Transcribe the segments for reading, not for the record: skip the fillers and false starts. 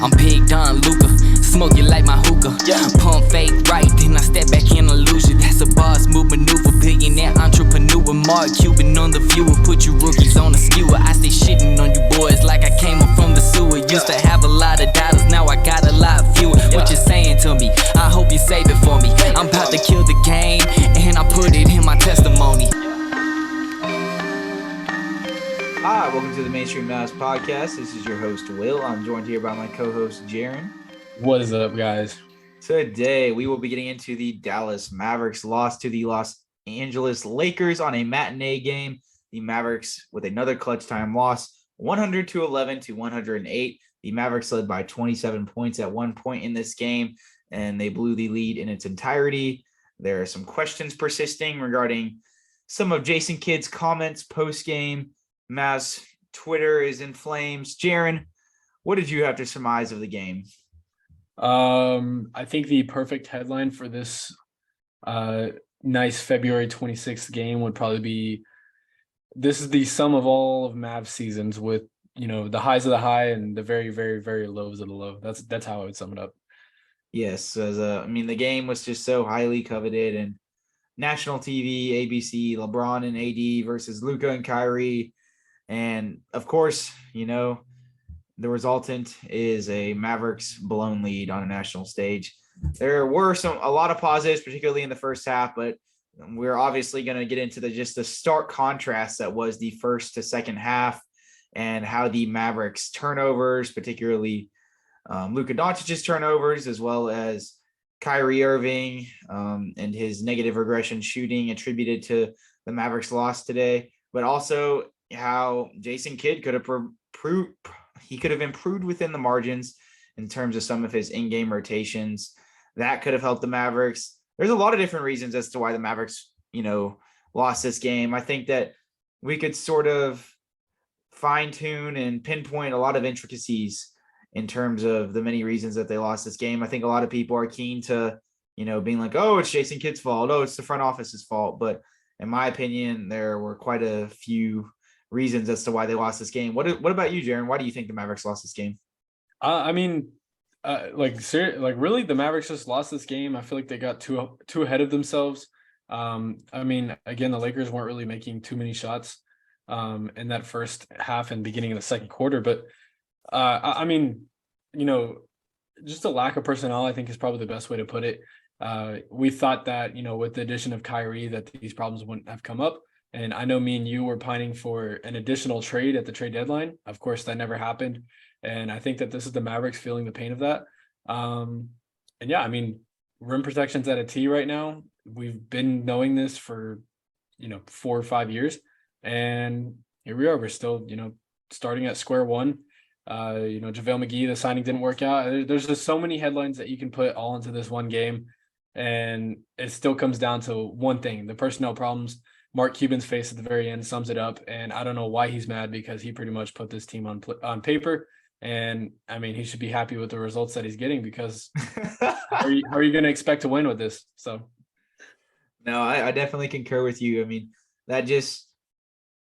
I'm Big Don Luka, smoke you like my hookah. Pump fake right, then I step back in illusion. That's a boss move maneuver, billionaire entrepreneur. Mark Cuban on the viewer, put you rookies on a skewer. I stay shitting on you boys like I came up from the sewer. Used to have a lot of dollars, now I got a lot fewer. What you saying to me? I hope you save it for me. I'm about to kill the game, and I put it in my testimony. Hi, welcome to the Mainstream Mavs podcast. This is your host, Will. I'm joined here by my co-host, Jaren. What is up, guys? Today, we will be getting into the Dallas Mavericks loss to the Los Angeles Lakers on a matinee game. The Mavericks with another clutch time loss, 100-11 to 108. The Mavericks led by 27 points at one point in this game, and they blew the lead in its entirety. There are some questions persisting regarding some of Jason Kidd's comments post-game. Mavs Twitter is in flames. Jaren, what did you have to surmise of the game? I think the perfect headline for this nice February 26th game would probably be, this is the sum of all of Mavs seasons with, the highs of the high and the very, very, very lows of the low. That's how I would sum it up. Yes, the game was just so highly coveted, and national TV, ABC, LeBron and AD versus Luka and Kyrie. And of course, the resultant is a Mavericks blown lead on a national stage. There were a lot of positives, particularly in the first half, but we're obviously going to get into the stark contrast that was the first to second half, and how the Mavericks turnovers, particularly Luka Doncic's turnovers, as well as Kyrie Irving and his negative regression shooting attributed to the Mavericks loss today, but also how Jason Kidd could have improved within the margins in terms of some of his in-game rotations. That could have helped the Mavericks. There's a lot of different reasons as to why the Mavericks, lost this game. I think that we could sort of fine-tune and pinpoint a lot of intricacies in terms of the many reasons that they lost this game. I think a lot of people are keen to, being like, oh, it's Jason Kidd's fault. Oh, it's the front office's fault. But in my opinion, there were quite a few reasons as to why they lost this game. What about you, Jaren? Why do you think the Mavericks lost this game? Really, the Mavericks just lost this game. I feel like they got too ahead of themselves. Again, the Lakers weren't really making too many shots in that first half and beginning of the second quarter. But just a lack of personnel, I think, is probably the best way to put it. We thought that, with the addition of Kyrie, that these problems wouldn't have come up. And I know me and you were pining for an additional trade at the trade deadline. Of course, that never happened. And I think that this is the Mavericks feeling the pain of that. Rim protection's at a T right now. We've been knowing this for, 4 or 5 years. And here we are. We're still, starting at square one. JaVale McGee, the signing didn't work out. There's just so many headlines that you can put all into this one game. And it still comes down to one thing, the personnel problems. Mark Cuban's face at the very end sums it up, and I don't know why he's mad, because he pretty much put this team on paper, and he should be happy with the results that he's getting, because how are you going to expect to win with this? So, no, I definitely concur with you. That just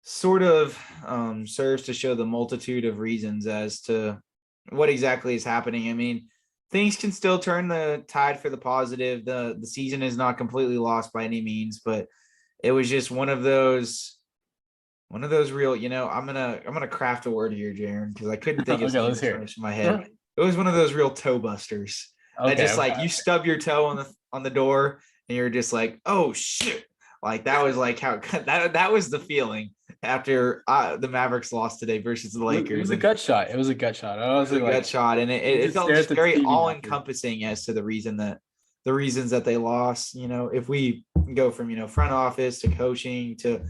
sort of serves to show the multitude of reasons as to what exactly is happening. Things can still turn the tide for the positive. The season is not completely lost by any means, but it was just one of those real, I'm gonna craft a word here, Jaren, because I couldn't think of something in my head. It was one of those real toe busters. You stub your toe on the door and you're just like, oh shit. Like that was like how that was the feeling after the Mavericks lost today versus the Lakers. It was a gut shot. It was a gut shot. Gut shot, and it felt just very all-encompassing as to the reasons that they lost. If we go from front office to coaching to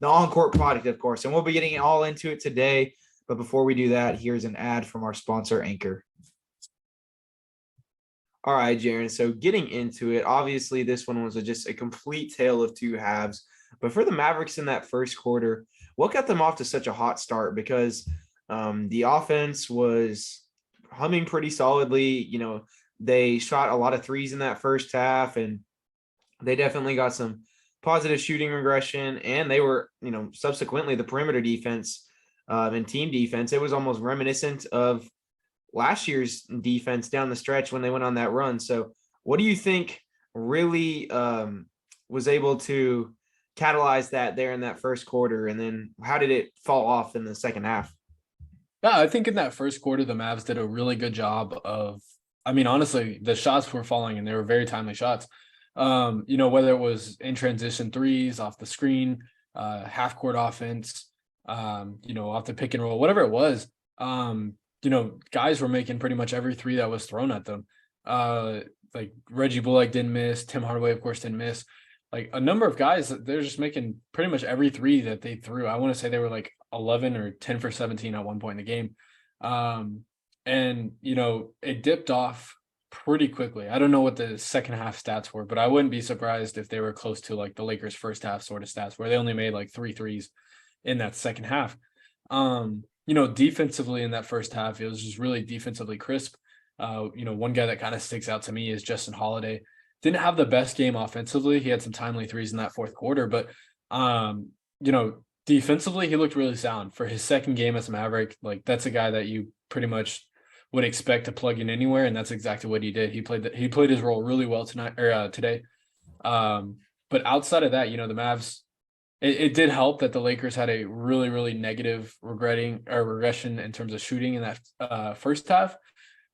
the on-court product, of course, and we'll be getting all into it today. But before we do that, here's an ad from our sponsor, Anchor. All right, Jaren. So getting into it, obviously this one was just a complete tale of two halves. But for the Mavericks in that first quarter, what got them off to such a hot start? Because the offense was humming pretty solidly. They shot a lot of threes in that first half, and they definitely got some positive shooting regression. And they were, subsequently the perimeter defense and team defense, it was almost reminiscent of last year's defense down the stretch when they went on that run. So what do you think really was able to catalyze that there in that first quarter? And then how did it fall off in the second half? Yeah, I think in that first quarter, the Mavs did a really good job of, I mean, honestly, the shots were falling and they were very timely shots. Whether it was in transition threes, off the screen, half court offense, off the pick and roll, whatever it was, guys were making pretty much every three that was thrown at them. Like Reggie Bullock didn't miss. Tim Hardaway, of course, didn't miss. Like a number of guys, they're just making pretty much every three that they threw. I want to say they were like 11 or 10 for 17 at one point in the game. It dipped off pretty quickly. I don't know what the second half stats were, but I wouldn't be surprised if they were close to like the Lakers first half sort of stats where they only made like 3 threes in that second half. Defensively in that first half, it was just really defensively crisp. One guy that kind of sticks out to me is Justin Holiday. Didn't have the best game offensively. He had some timely threes in that fourth quarter, but defensively, he looked really sound for his second game as a Maverick. Like that's a guy that you pretty much would expect to plug in anywhere, and that's exactly what he did. He played his role really well today. But outside of that, the Mavs, it did help that the Lakers had a really, really negative regression in terms of shooting in that first half.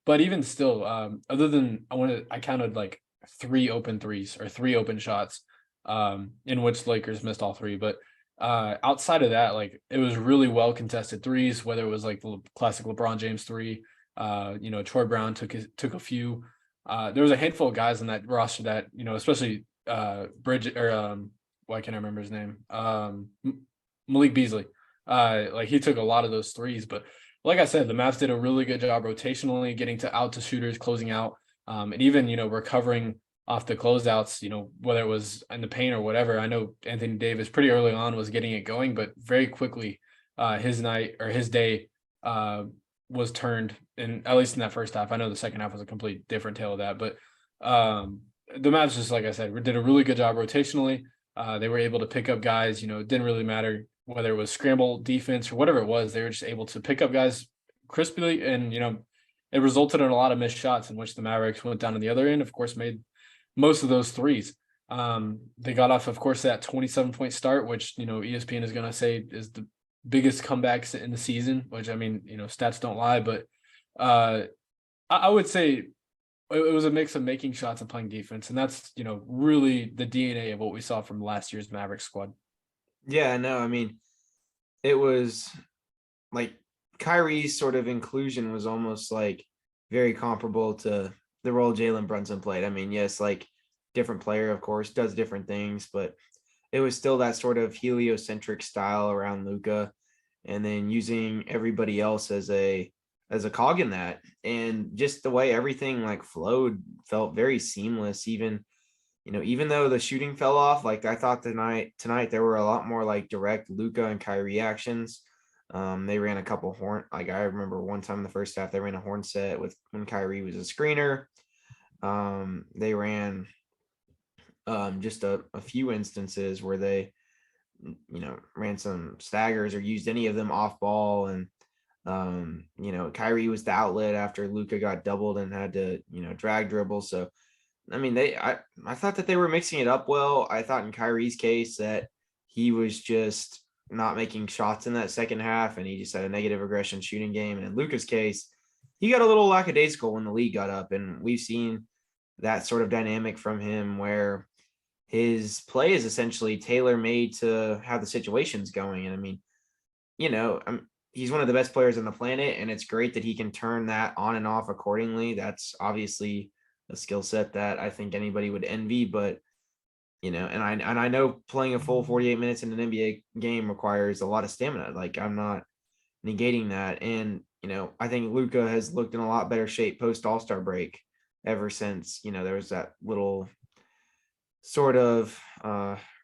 But even still, other than I counted like 3 open threes or 3 open shots, in which the Lakers missed all 3. But outside of that, like it was really well contested threes, whether it was like the classic LeBron James 3, Troy Brown took a few. There was a handful of guys on that roster that, especially Bridget or why can't I remember his name? Malik Beasley. Like he took a lot of those threes, but like I said, the Mavs did a really good job rotationally getting out to shooters, closing out, and even, recovering off the closeouts, whether it was in the paint or whatever. I know Anthony Davis pretty early on was getting it going, but very quickly his day was turned, and at least in that first half. I know the second half was a complete different tale of that, but the Mavs, just like I said, did a really good job rotationally. They were able to pick up guys, it didn't really matter whether it was scramble defense or whatever it was. They were just able to pick up guys crisply, and, it resulted in a lot of missed shots in which the Mavericks went down to the other end, of course, made most of those threes. They got off, of course, that 27-point start, which, ESPN is going to say is the biggest comebacks in the season, which, I mean, stats don't lie, but I would say it was a mix of making shots and playing defense. And that's, really the DNA of what we saw from last year's Mavericks squad. Yeah, no, I mean, it was like Kyrie's sort of inclusion was almost like very comparable to the role Jalen Brunson played. I mean, yes, like different player, of course, does different things, but it was still that sort of heliocentric style around Luka, and then using everybody else as a cog in that. And just the way everything like flowed felt very seamless. Even though the shooting fell off, like I thought tonight there were a lot more like direct Luka and Kyrie actions. They ran a couple I remember one time in the first half they ran a horn set with when Kyrie was a screener. They ran just a few instances where they ran some staggers or used any of them off ball, and Kyrie was the outlet after Luka got doubled and had to drag dribble. So I mean, I thought that they were mixing it up well. I thought in Kyrie's case that he was just not making shots in that second half, and he just had a negative aggression shooting game. And in Luka's case, he got a little lackadaisical when the league got up, and we've seen that sort of dynamic from him where his play is essentially tailor-made to how the situation's going. And I mean, he's one of the best players on the planet, and it's great that he can turn that on and off accordingly. That's obviously a skill set that I think anybody would envy, but and I know playing a full 48 minutes in an NBA game requires a lot of stamina. Like I'm not negating that. And, I think Luka has looked in a lot better shape post All-Star break ever since, there was that little sort of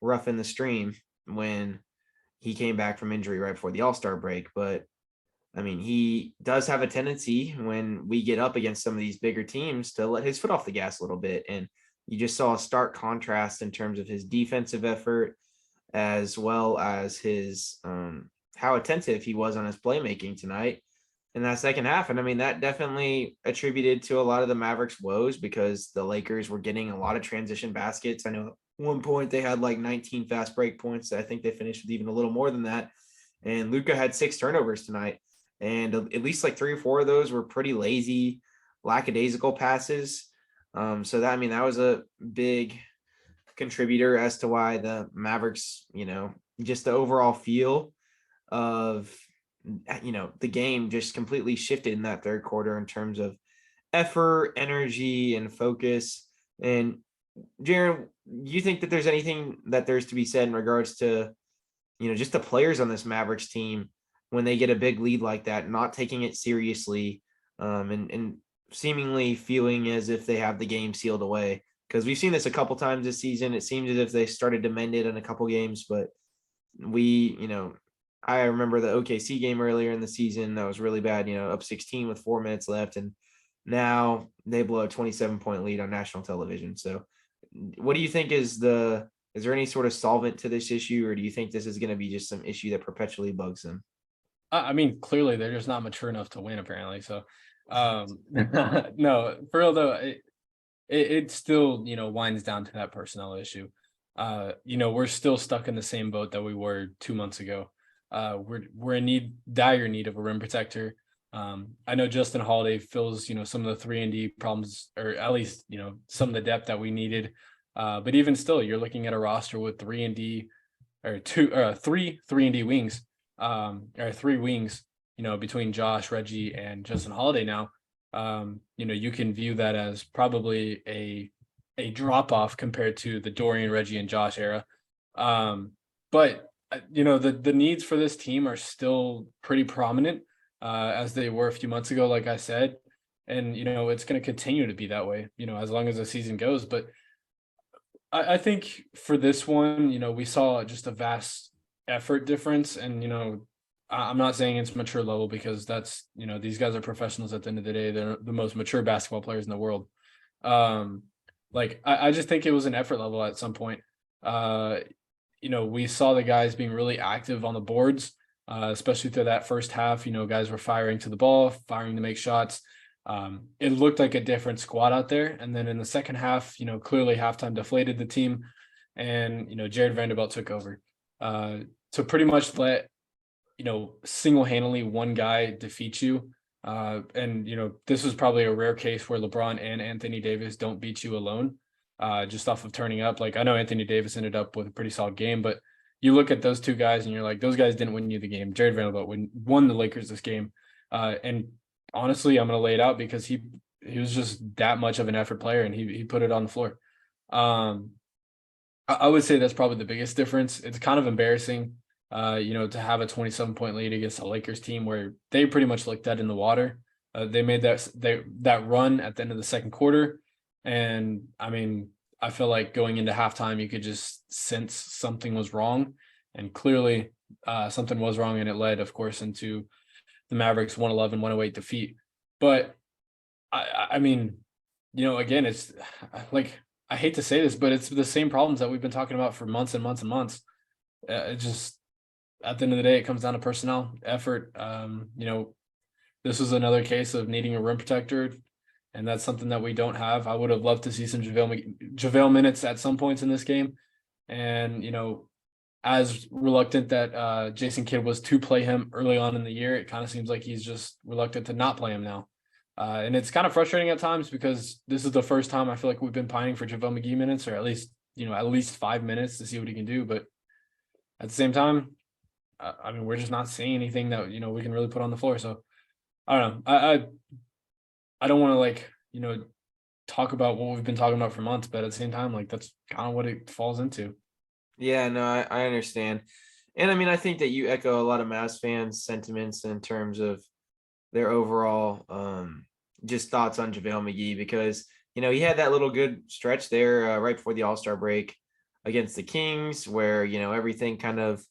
rough in the stream when he came back from injury right before the All-Star break. But I mean, he does have a tendency when we get up against some of these bigger teams to let his foot off the gas a little bit. And you just saw a stark contrast in terms of his defensive effort, as well as his how attentive he was on his playmaking tonight. in that second half. And I mean, that definitely attributed to a lot of the Mavericks' woes because the Lakers were getting a lot of transition baskets. I know at one point they had like 19 fast break points. I think they finished with even a little more than that. And Luka had 6 turnovers tonight. And at least like 3 or 4 of those were pretty lazy, lackadaisical passes. So that, I mean, that was a big contributor as to why the Mavericks, just the overall feel of the game just completely shifted in that third quarter in terms of effort, energy, and focus. And Jaren, you think that there's anything that there's to be said in regards to, just the players on this Mavericks team when they get a big lead like that, not taking it seriously, and seemingly feeling as if they have the game sealed away? Because we've seen this a couple times this season. It seems as if they started to mend it in a couple games, but I remember the OKC game earlier in the season that was really bad, up 16 with 4 minutes left. And now they blow a 27-point lead on national television. So what do you think is there any sort of solvent to this issue, or do you think this is going to be just some issue that perpetually bugs them? I mean, clearly they're just not mature enough to win, apparently. So, no, for real though, it still, winds down to that personnel issue. We're still stuck in the same boat that we were 2 months ago. We're in dire need of a rim protector. I know Justin Holiday fills, some of the 3-and-D problems, or at least, some of the depth that we needed. But even still, you're looking at a roster with 3-and-D or three 3-and-D wings, or 3 wings, between Josh, Reggie, and Justin Holiday now. You can view that as probably a drop off compared to the Dorian, Reggie, and Josh era. But the needs for this team are still pretty prominent, as they were a few months ago, like I said. And, it's going to continue to be that way, as long as the season goes. But I think for this one, we saw just a vast effort difference. And, I'm not saying it's mature level, because that's, these guys are professionals at the end of the day. They're the most mature basketball players in the world. I just think it was an effort level at some point. We saw the guys being really active on the boards, especially through that first half. Guys were firing to the ball, firing to make shots. It looked like a different squad out there. And then in the second half, clearly halftime deflated the team, and, Jared Vanderbilt took over, to pretty much let, single-handedly one guy defeat you. And, this was probably a rare case where LeBron and Anthony Davis don't beat you alone, just off of turning up. Like, I know Anthony Davis ended up with a pretty solid game, but you look at those two guys and you're like, those guys didn't win you the game. Jared Vanderbilt won the Lakers this game. And honestly, I'm going to lay it out because he was just that much of an effort player, and he put it on the floor. I would say that's probably the biggest difference. It's kind of embarrassing, to have a 27-point lead against a Lakers team where they pretty much looked dead in the water. They made that run at the end of the second quarter. And I mean, I feel like going into halftime, you could just sense something was wrong. And clearly something was wrong. And it led, of course, into the Mavericks 111-108 defeat. But I mean, again, it's like, I hate to say this, but it's the same problems that we've been talking about for months and months and months. It just, at the end of the day, it comes down to personnel, effort. This was another case of needing a rim protector, and that's something that we don't have. I would have loved to see some JaVale minutes at some points in this game. And, as reluctant that Jason Kidd was to play him early on in the year, it kind of seems like he's just reluctant to not play him now. And it's kind of frustrating at times, because this is the first time I feel like we've been pining for JaVale McGee minutes, or at least 5 minutes to see what he can do. But at the same time, I mean, we're just not seeing anything that, we can really put on the floor. So I don't know. I don't want to talk about what we've been talking about for months, but at the same time, that's kind of what it falls into. Yeah, no, I understand. And I mean, I think that you echo a lot of Mavs fans' sentiments in terms of their overall just thoughts on JaVale McGee, because, he had that little good stretch there right before the All-Star break against the Kings where, everything kind of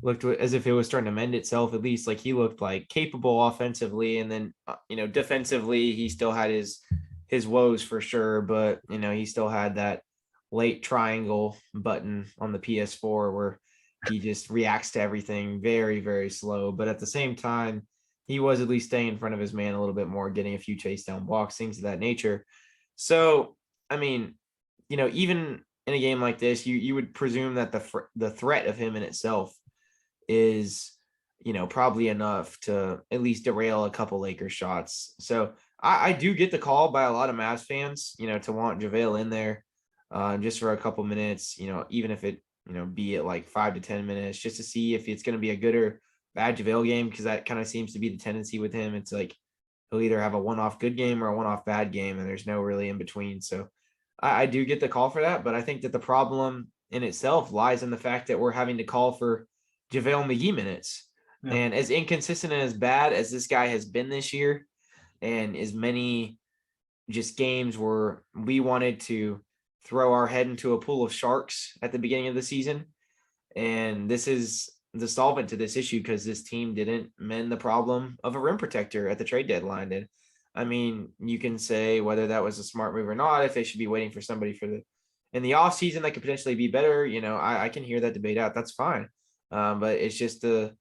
looked as if it was starting to mend itself. At least he looked like capable offensively, and then, defensively, he still had his woes for sure, but, he still had that late triangle button on the PS4 where he just reacts to everything very, very slow. But at the same time, he was at least staying in front of his man a little bit more, getting a few chase down blocks, things of that nature. So, I mean, even in a game like this, you would presume that the threat of him in itself is, probably enough to at least derail a couple Lakers shots. So I do get the call by a lot of Mavs fans, to want JaVale in there just for a couple minutes, even if it, be it like 5 to 10 minutes, just to see if it's going to be a good or bad JaVale game, because that kind of seems to be the tendency with him. It's like he'll either have a one-off good game or a one-off bad game, and there's no really in between. So I do get the call for that, but I think that the problem in itself lies in the fact that we're having to call for JaVale McGee minutes. Yeah. And as inconsistent and as bad as this guy has been this year, and as many just games where we wanted to throw our head into a pool of sharks at the beginning of the season, and this is the solvent to this issue because this team didn't mend the problem of a rim protector at the trade deadline. And I mean, you can say whether that was a smart move or not, if they should be waiting for somebody in the off season that could potentially be better. I can hear that debate out. That's fine. But it's just the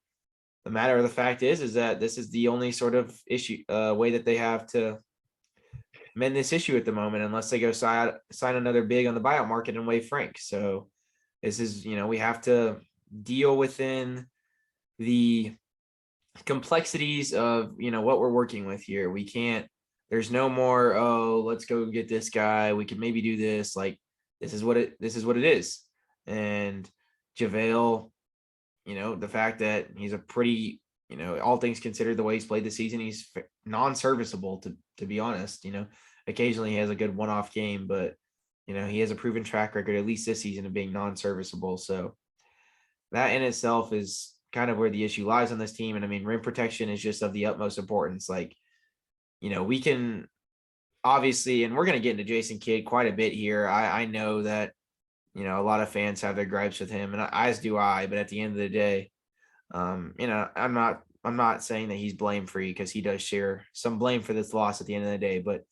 matter of the fact is that this is the only sort of issue way that they have to mend this issue at the moment, unless they go sign another big on the buyout market and waive Frank. So this is, we have to deal within the complexities of, what we're working with here. We can't, there's no more, let's go get this guy, we could maybe do this. Like, this is what it is. And JaVale, the fact that he's a pretty, all things considered, the way he's played this season, he's non-serviceable to be honest. Occasionally he has a good one-off game, but he has a proven track record, at least this season, of being non-serviceable. So that in itself is kind of where the issue lies on this team. And I mean, rim protection is just of the utmost importance. Like, we can obviously, and we're going to get into Jason Kidd quite a bit here. I know that, a lot of fans have their gripes with him, and as do I, but at the end of the day, I'm not saying that he's blame free, because he does share some blame for this loss at the end of the day, but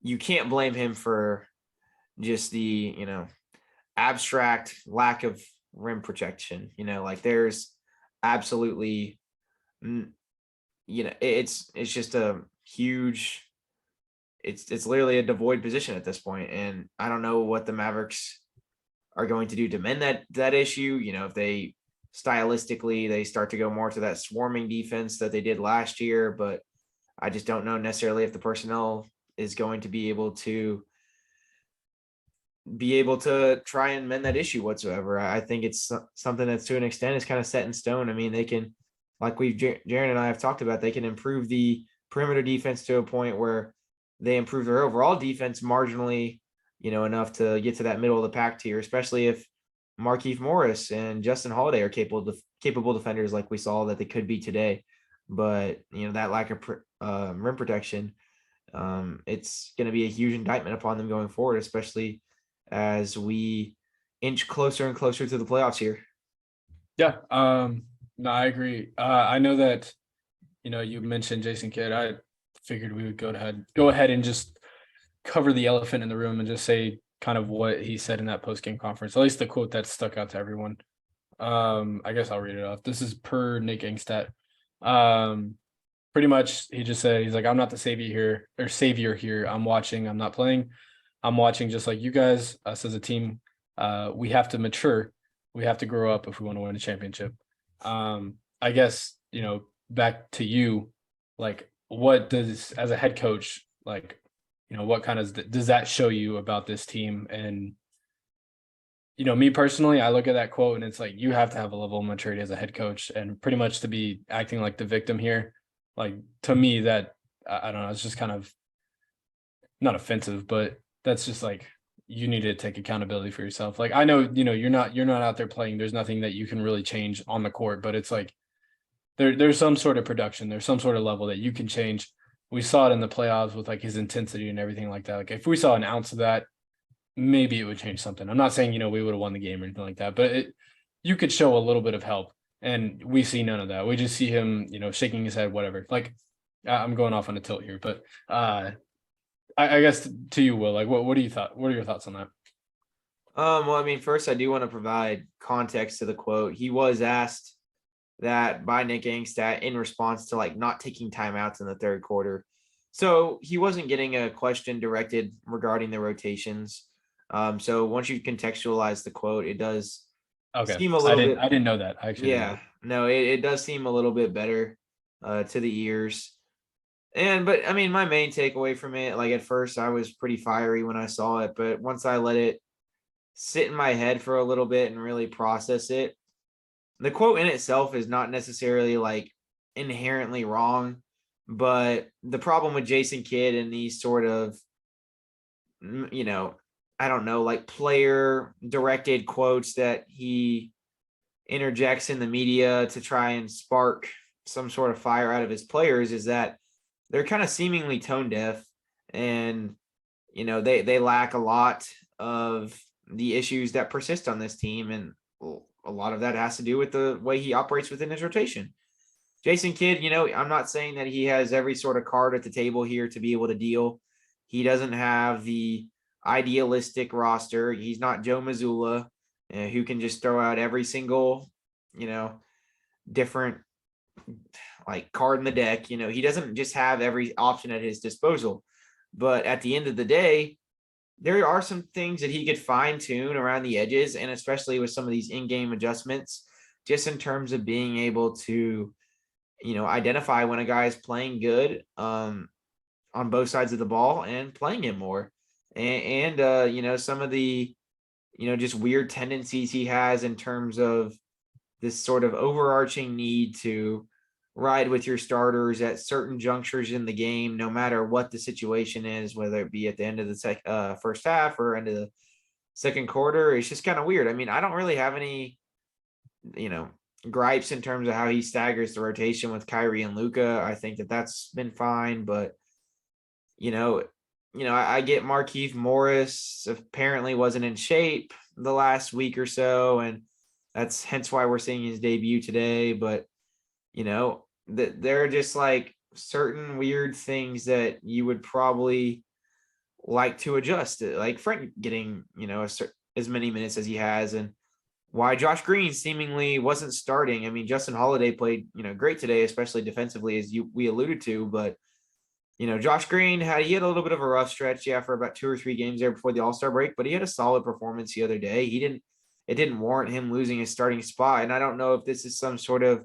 you can't blame him for just the, abstract lack of rim protection. Like, there's absolutely, it's just a huge, it's literally a devoid position at this point. And I don't know what the Mavericks are going to do to mend that issue. If they stylistically, they start to go more to that swarming defense that they did last year, but I just don't know necessarily if the personnel is going to be able to try and mend that issue whatsoever. I think it's something that's, to an extent, is kind of set in stone. I mean, they can, like Jaren and I have talked about, they can improve the perimeter defense to a point where they improve their overall defense marginally, enough to get to that middle of the pack tier, especially if Markieff Morris and Justin Holiday are capable defenders like we saw that they could be today. But, that lack of rim protection, it's going to be a huge indictment upon them going forward, especially as we inch closer and closer to the playoffs here. Yeah. No, I agree. I know that, you mentioned Jason Kidd. I figured we would go ahead and just cover the elephant in the room and just say kind of what he said in that post-game conference, at least the quote that stuck out to everyone. I guess I'll read it off. This is per Nick Angstadt. Pretty much he just said, he's like, I'm not the savior here. I'm watching, I'm not playing. I'm watching just like you guys, us as a team. We have to mature. We have to grow up if we want to win a championship. I guess, back to you, like, what does, as a head coach, like, what kind of does that show you about this team? And, me personally, I look at that quote and it's like, you have to have a level of maturity as a head coach, and pretty much to be acting like the victim here. Like, to me, that, I don't know, it's just kind of not offensive, but that's just like, you need to take accountability for yourself. Like, I know, you're not out there playing. There's nothing that you can really change on the court, but it's like, there's some sort of production. There's some sort of level that you can change. We saw it in the playoffs with like his intensity and everything like that. Like, if we saw an ounce of that, maybe it would change something. I'm not saying, we would have won the game or anything like that, but you could show a little bit of help, and we see none of that. We just see him, shaking his head, whatever. Like, I'm going off on a tilt here, but I guess to you, Will, like, what are your thoughts on that? Well, I mean, first I do want to provide context to the quote. He was asked that by Nick Angstadt in response to like not taking timeouts in the third quarter. So he wasn't getting a question directed regarding the rotations. So once you contextualize the quote, it does Okay. seem a I little didn't bit. I didn't know that. I actually didn't know Yeah, no, it does seem a little bit better to the ears. But I mean, my main takeaway from it, like at first I was pretty fiery when I saw it, but once I let it sit in my head for a little bit and really process it, the quote in itself is not necessarily like inherently wrong, but the problem with Jason Kidd and these sort of, you know, I don't know, like player directed quotes that he interjects in the media to try and spark some sort of fire out of his players is that they're kind of seemingly tone deaf, and they lack a lot of the issues that persist on this team, and a lot of that has to do with the way he operates within his rotation. Jason Kidd, I'm not saying that he has every sort of card at the table here to be able to deal. He doesn't have the idealistic roster. He's not Joe Mazzulla, who can just throw out every single, different like card in the deck. He doesn't just have every option at his disposal. But at the end of the day, there are some things that he could fine tune around the edges, and especially with some of these in-game adjustments, just in terms of being able to, identify when a guy is playing good on both sides of the ball and playing it more. And some of the, just weird tendencies he has in terms of this sort of overarching need to ride with your starters at certain junctures in the game, no matter what the situation is, whether it be at the end of the first half or end of the second quarter. It's just kind of weird. I mean, I don't really have any, gripes in terms of how he staggers the rotation with Kyrie and Luka. I think that that's been fine, but I get Markieff Morris apparently wasn't in shape the last week or so, and that's hence why we're seeing his debut today. But that there are just like certain weird things that you would probably like to adjust, like Frank getting as many minutes as he has, and why Josh Green seemingly wasn't starting. I mean, Justin Holiday played great today, especially defensively, as we alluded to, but Josh Green had a little bit of a rough stretch, for about 2 or 3 games there before the All-Star break, but he had a solid performance the other day. It didn't warrant him losing his starting spot. And I don't know if this is some sort of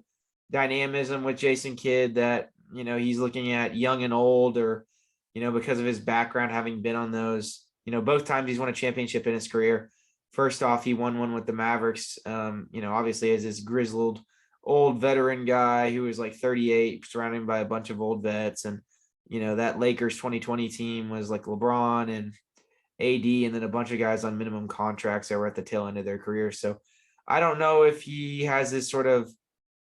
dynamism with Jason Kidd that, he's looking at young and old, or, because of his background, having been on those, both times he's won a championship in his career. First off, he won one with the Mavericks, obviously as this grizzled old veteran guy who was like 38, surrounded by a bunch of old vets. And, that Lakers 2020 team was like LeBron and AD, and then a bunch of guys on minimum contracts that were at the tail end of their career. So I don't know if he has this sort of,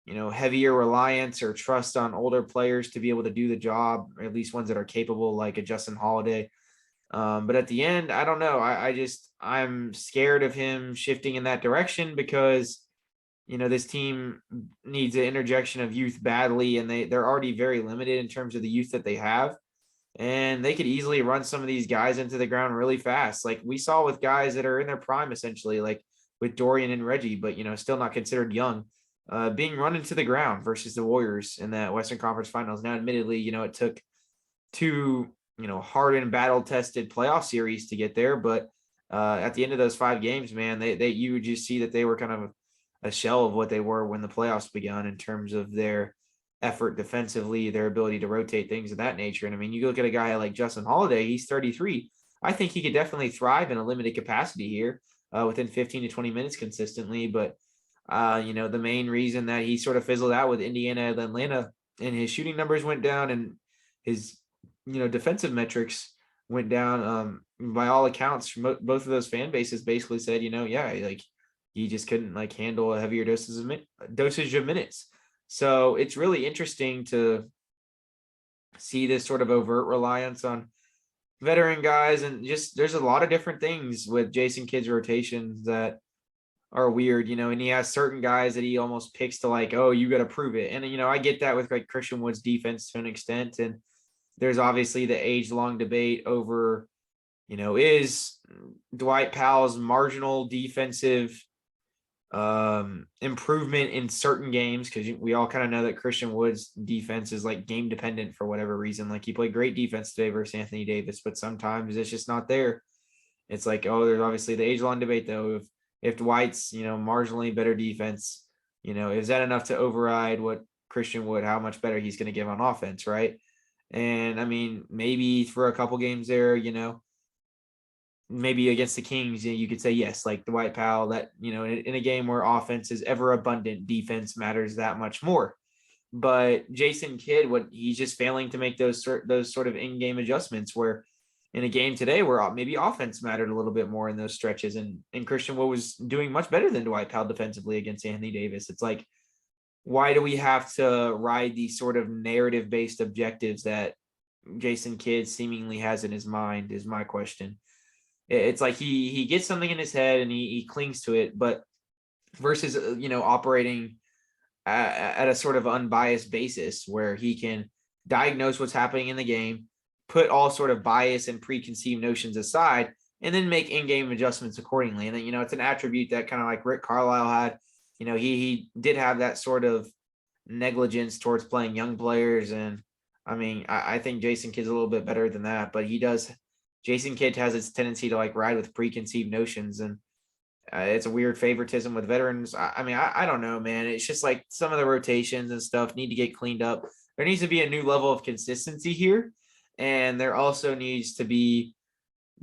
heavier reliance or trust on older players to be able to do the job, or at least ones that are capable, like a Justin Holiday. But at the end, I don't know. I'm scared of him shifting in that direction because, this team needs an interjection of youth badly, and they're already very limited in terms of the youth that they have. And they could easily run some of these guys into the ground really fast. Like we saw with guys that are in their prime, essentially, like with Dorian and Reggie, but, still not considered young, being run into the ground versus the Warriors in that Western Conference Finals. Now, admittedly, it took 2, hardened, battle-tested playoff series to get there, but at the end of those 5 games, man, you would just see that they were kind of a shell of what they were when the playoffs began in terms of their effort defensively, their ability to rotate, things of that nature. And I mean, you look at a guy like Justin Holiday, he's 33. I think he could definitely thrive in a limited capacity here within 15 to 20 minutes consistently. But, the main reason that he sort of fizzled out with Indiana and Atlanta, and his shooting numbers went down and his, defensive metrics went down, by all accounts, both of those fan bases basically said, like he just couldn't like handle a heavier dosage of minutes. So it's really interesting to see this sort of overt reliance on veteran guys, and just there's a lot of different things with Jason Kidd's rotations that are weird, and he has certain guys that he almost picks to like, oh, you got to prove it. And, I get that with like Christian Wood's defense to an extent. And there's obviously the age-long debate over, is Dwight Powell's marginal defensive improvement in certain games, because we all kind of know that Christian Wood's defense is like game dependent for whatever reason. Like he played great defense today versus Anthony Davis, but sometimes it's just not there. It's like, oh, there's obviously the age-long debate though. If Dwight's, marginally better defense, is that enough to override what Christian Wood, how much better he's going to give on offense, right? And I mean, maybe for a couple games there, maybe against the Kings, you could say yes, like Dwight Powell, that, in a game where offense is ever abundant, defense matters that much more. But Jason Kidd, he's just failing to make those sort of in-game adjustments where in a game today where maybe offense mattered a little bit more in those stretches. And Christian Wood was doing much better than Dwight Powell defensively against Anthony Davis. It's like, why do we have to ride these sort of narrative-based objectives that Jason Kidd seemingly has in his mind is my question. It's like he gets something in his head and he clings to it, but versus, operating at a sort of unbiased basis where he can diagnose what's happening in the game, put all sort of bias and preconceived notions aside, and then make in-game adjustments accordingly. And then, it's an attribute that kind of like Rick Carlisle had. He did have that sort of negligence towards playing young players. And I mean, I think Jason Kidd's a little bit better than that, but Jason Kidd has its tendency to like ride with preconceived notions, and it's a weird favoritism with veterans. I don't know, man. It's just like some of the rotations and stuff need to get cleaned up. There needs to be a new level of consistency here. And there also needs to be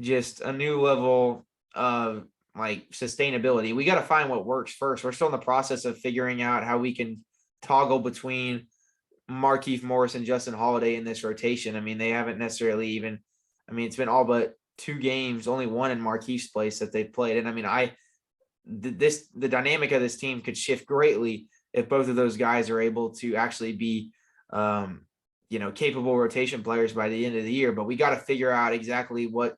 just a new level of like sustainability. We got to find what works first. We're still in the process of figuring out how we can toggle between Markieff Morris and Justin Holiday in this rotation. I mean, they haven't necessarily even, it's been all but 2 games, only one in Markieff's place that they've played. And I mean, the dynamic of this team could shift greatly if both of those guys are able to actually be, capable rotation players by the end of the year. But we got to figure out exactly what,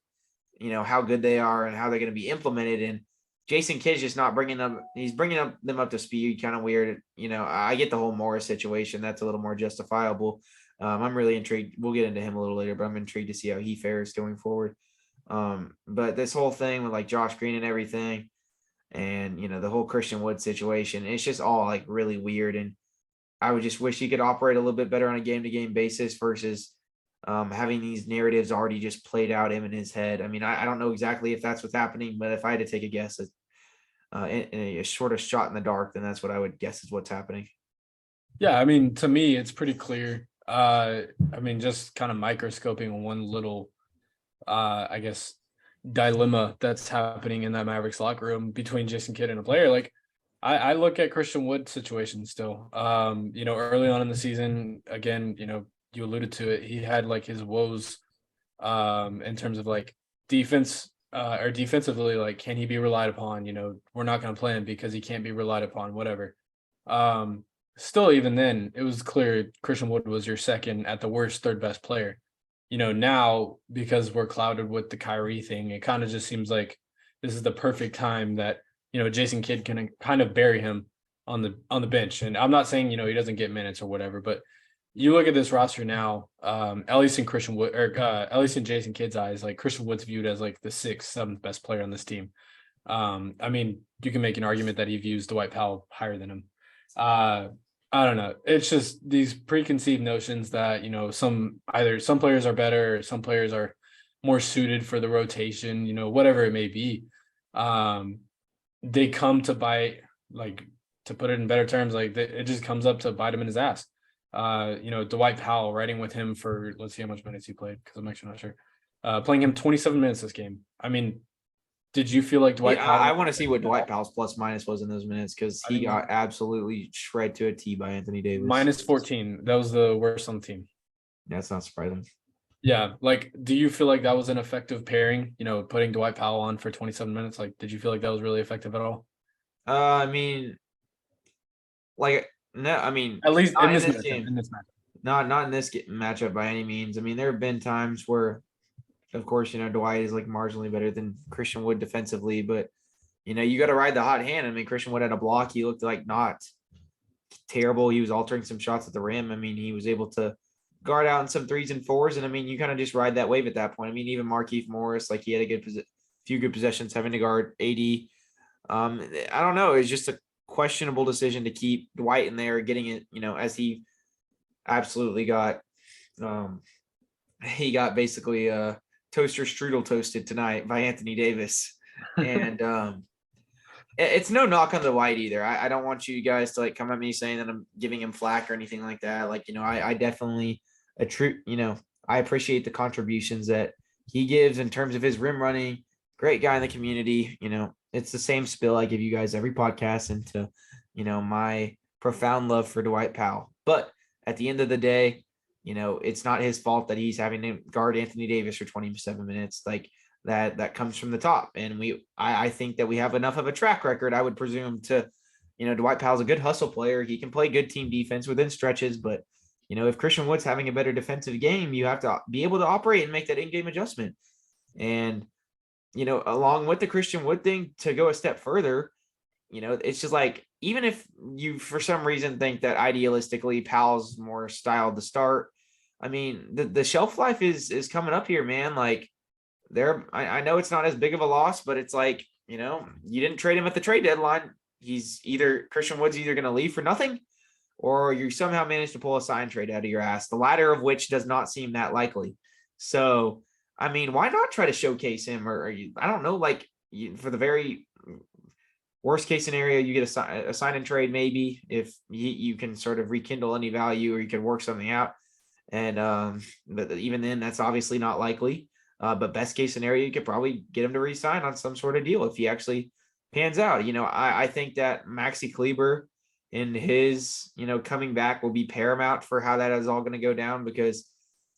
how good they are and how they're going to be implemented. And Jason Kidd's just not bringing them. He's bringing them up to speed. Kind of weird. I get the whole Morris situation. That's a little more justifiable. I'm really intrigued. We'll get into him a little later, but I'm intrigued to see how he fares going forward. But this whole thing with like Josh Green and everything, and, the whole Christian Wood situation, it's just all like really weird. And I would just wish he could operate a little bit better on a game-to-game basis versus having these narratives already just played out in his head. I mean, I don't know exactly if that's what's happening, but if I had to take a guess, in a sort of shot in the dark, then that's what I would guess is what's happening. Yeah, I mean, to me, it's pretty clear. Just kind of microscoping one little, dilemma that's happening in that Mavericks locker room between Jason Kidd and a player. Like, I look at Christian Wood's situation still. Early on in the season, again, you alluded to it, he had like his woes in terms of like defense or defensively, like, can he be relied upon? We're not going to play him because he can't be relied upon, whatever. Still, even then, it was clear Christian Wood was your second at the worst, third best player. Now, because we're clouded with the Kyrie thing, it kind of just seems like this is the perfect time that, Jason Kidd can kind of bury him on the bench. And I'm not saying, he doesn't get minutes or whatever, but you look at this roster now, at least in Christian Wood, or at least in Jason Kidd's eyes, like Christian Wood's viewed as like the 6th, 7th best player on this team. You can make an argument that he views Dwight Powell higher than him. I don't know. It's just these preconceived notions that, some players are better, or some players are more suited for the rotation, whatever it may be. They come to bite, like, to put it in better terms, like it just comes up to bite him in his ass. Dwight Powell riding with him for, let's see how much minutes he played, because I'm actually not sure. Playing him 27 minutes this game. I mean, did you feel like Dwight Powell? I want to see what Dwight Powell's plus minus was in those minutes, because he got absolutely shred to a T by Anthony Davis. Minus 14. That was the worst on the team. That's not surprising. Yeah. Like, do you feel like that was an effective pairing? Putting Dwight Powell on for 27 minutes. Like, did you feel like that was really effective at all? No. At least in this game. In this matchup. Not in this matchup by any means. I mean, there have been times where, of course, Dwight is like marginally better than Christian Wood defensively, but you got to ride the hot hand. I mean, Christian Wood had a block. He looked like not terrible. He was altering some shots at the rim. I mean, he was able to guard out in some 3s and 4s. And I mean, you kind of just ride that wave at that point. I mean, even Markieff Morris, like, he had few good possessions having to guard AD. I don't know. It's just a questionable decision to keep Dwight in there, getting it, as he absolutely got, he got basically toaster strudel toasted tonight by Anthony Davis. And it's no knock on the White either. I don't want you guys to like come at me saying that I'm giving him flack or anything like that. Like, I definitely I appreciate the contributions that he gives in terms of his rim running. Great guy in the community. It's the same spill I give you guys every podcast into, my profound love for Dwight Powell. But at the end of the day, it's not his fault that he's having to guard Anthony Davis for 27 minutes. Like that comes from the top. And I think that we have enough of a track record, I would presume, to, Dwight Powell's a good hustle player. He can play good team defense within stretches, but if Christian Wood's having a better defensive game, you have to be able to operate and make that in-game adjustment. And, along with the Christian Wood thing, to go a step further, it's just like, even if you for some reason think that idealistically Powell's more styled to start, I mean, the shelf life is coming up here, man. Like I know it's not as big of a loss, but it's like, you didn't trade him at the trade deadline. Christian Wood's either going to leave for nothing, or you somehow managed to pull a sign trade out of your ass, the latter of which does not seem that likely. So, I mean, why not try to showcase him? Or I don't know, like for the very worst case scenario, you get a sign and trade, maybe, if you can sort of rekindle any value, or you can work something out. And but even then, that's obviously not likely. But best case scenario, you could probably get him to re-sign on some sort of deal if he actually pans out. I think that Maxi Kleber in his, coming back will be paramount for how that is all going to go down, because,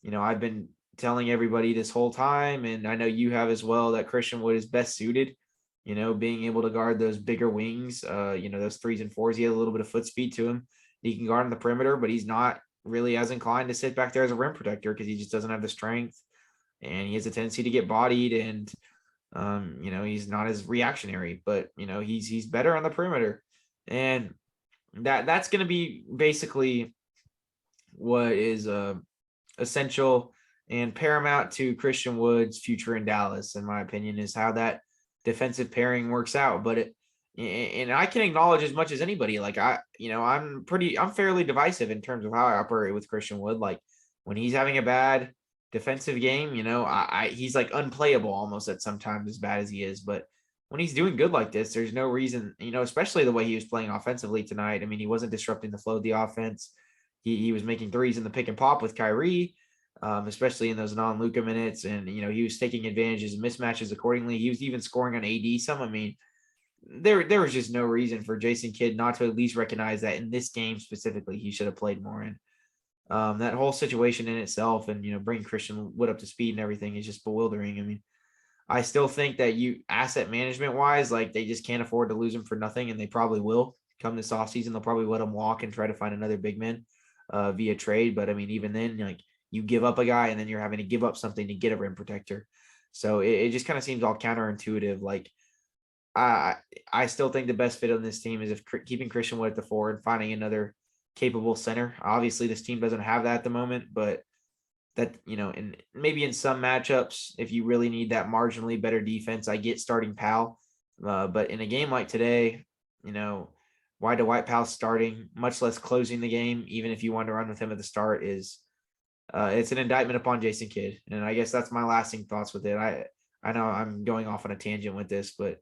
I've been telling everybody this whole time, and I know you have as well, that Christian Wood is best suited, being able to guard those bigger wings, those 3s and 4s. He has a little bit of foot speed to him. He can guard on the perimeter, but he's not really as inclined to sit back there as a rim protector, because he just doesn't have the strength, and he has a tendency to get bodied, and he's not as reactionary, but he's better on the perimeter. And that's going to be basically what is essential and paramount to Christian Wood's future in Dallas, in my opinion, is how that defensive pairing works out. But and I can acknowledge as much as anybody, like I'm fairly divisive in terms of how I operate with Christian Wood. Like when he's having a bad defensive game, he's like unplayable almost at sometimes, as bad as he is. But when he's doing good like this, there's no reason, especially the way he was playing offensively tonight. I mean, he wasn't disrupting the flow of the offense. He was making threes in the pick and pop with Kyrie, especially in those non-Luka minutes. And, he was taking advantages of mismatches accordingly. He was even scoring on AD some. I mean, there was just no reason for Jason Kidd not to at least recognize that in this game specifically, he should have played more in. That whole situation in itself, and, bringing Christian Wood up to speed and everything is just bewildering. I mean, I still think that asset management wise, like they just can't afford to lose him for nothing, and they probably will come this offseason. They'll probably let him walk and try to find another big man via trade. But I mean, even then, like you give up a guy and then you're having to give up something to get a rim protector. So it just kind of seems all counterintuitive. Like I still think the best fit on this team is if keeping Christian Wood at the 4 and finding another capable center. Obviously, this team doesn't have that at the moment, but that, and maybe in some matchups, if you really need that marginally better defense, I get starting Powell. But in a game like today, why Dwight Powell starting, much less closing the game, even if you want to run with him at the start, is it's an indictment upon Jason Kidd. And I guess that's my lasting thoughts with it. I know I'm going off on a tangent with this, but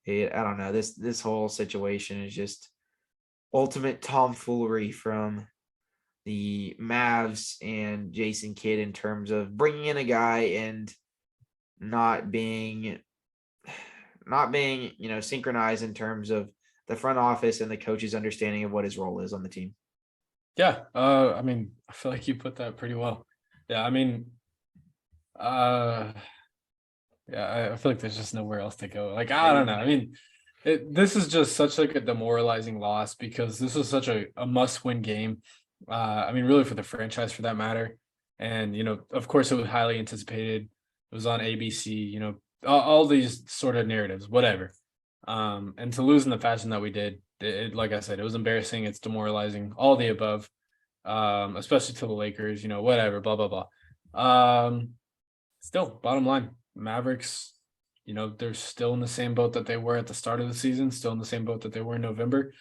I don't know. This whole situation is just ultimate tomfoolery from the Mavs and Jason Kidd in terms of bringing in a guy and not being synchronized in terms of the front office and the coach's understanding of what his role is on the team. Yeah. I mean, I feel like you put that pretty well. Yeah. I mean, yeah, I feel like there's just nowhere else to go. Like, I don't know. I mean, this is just such like a demoralizing loss, because this was such a must-win game. I mean, really for the franchise, for that matter. And, of course, it was highly anticipated. It was on ABC, all these sort of narratives, whatever. And to lose in the fashion that we did, like I said, it was embarrassing. It's demoralizing, all the above, especially to the Lakers, whatever, blah, blah, blah. Still, bottom line, Mavericks, they're still in the same boat that they were at the start of the season, still in the same boat that they were in November.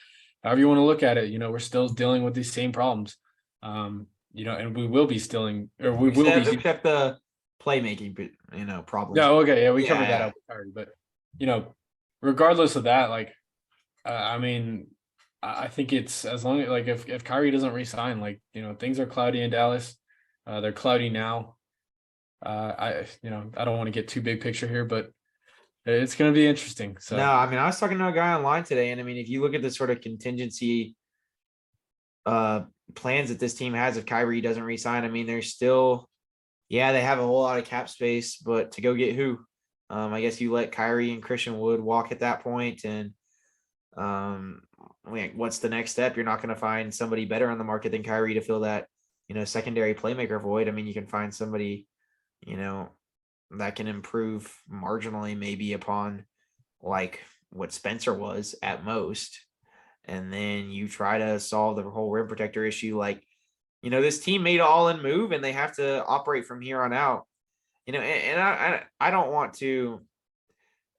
However you want to look at it, we're still dealing with these same problems. And we will be except the playmaking, problems. Yeah, okay, yeah, we covered that Yeah. up with Kyrie, but regardless of that, like, I mean, I think it's as long as like if Kyrie doesn't resign, like things are cloudy in Dallas. They're cloudy now. I don't want to get too big picture here, but it's going to be interesting. So No, I mean, I was talking to a guy online today, and I mean, if you look at the sort of contingency plans that this team has, if Kyrie doesn't resign, I mean, there's still, yeah, they have a whole lot of cap space, but to go get who? I guess you let Kyrie and Christian Wood walk at that point, and what's the next step? You're not going to find somebody better on the market than Kyrie to fill that, secondary playmaker void. I mean, you can find somebody, that can improve marginally, maybe upon like what Spencer was at most. And then you try to solve the whole rim protector issue. Like, this team made an all-in move and they have to operate from here on out. And I don't want to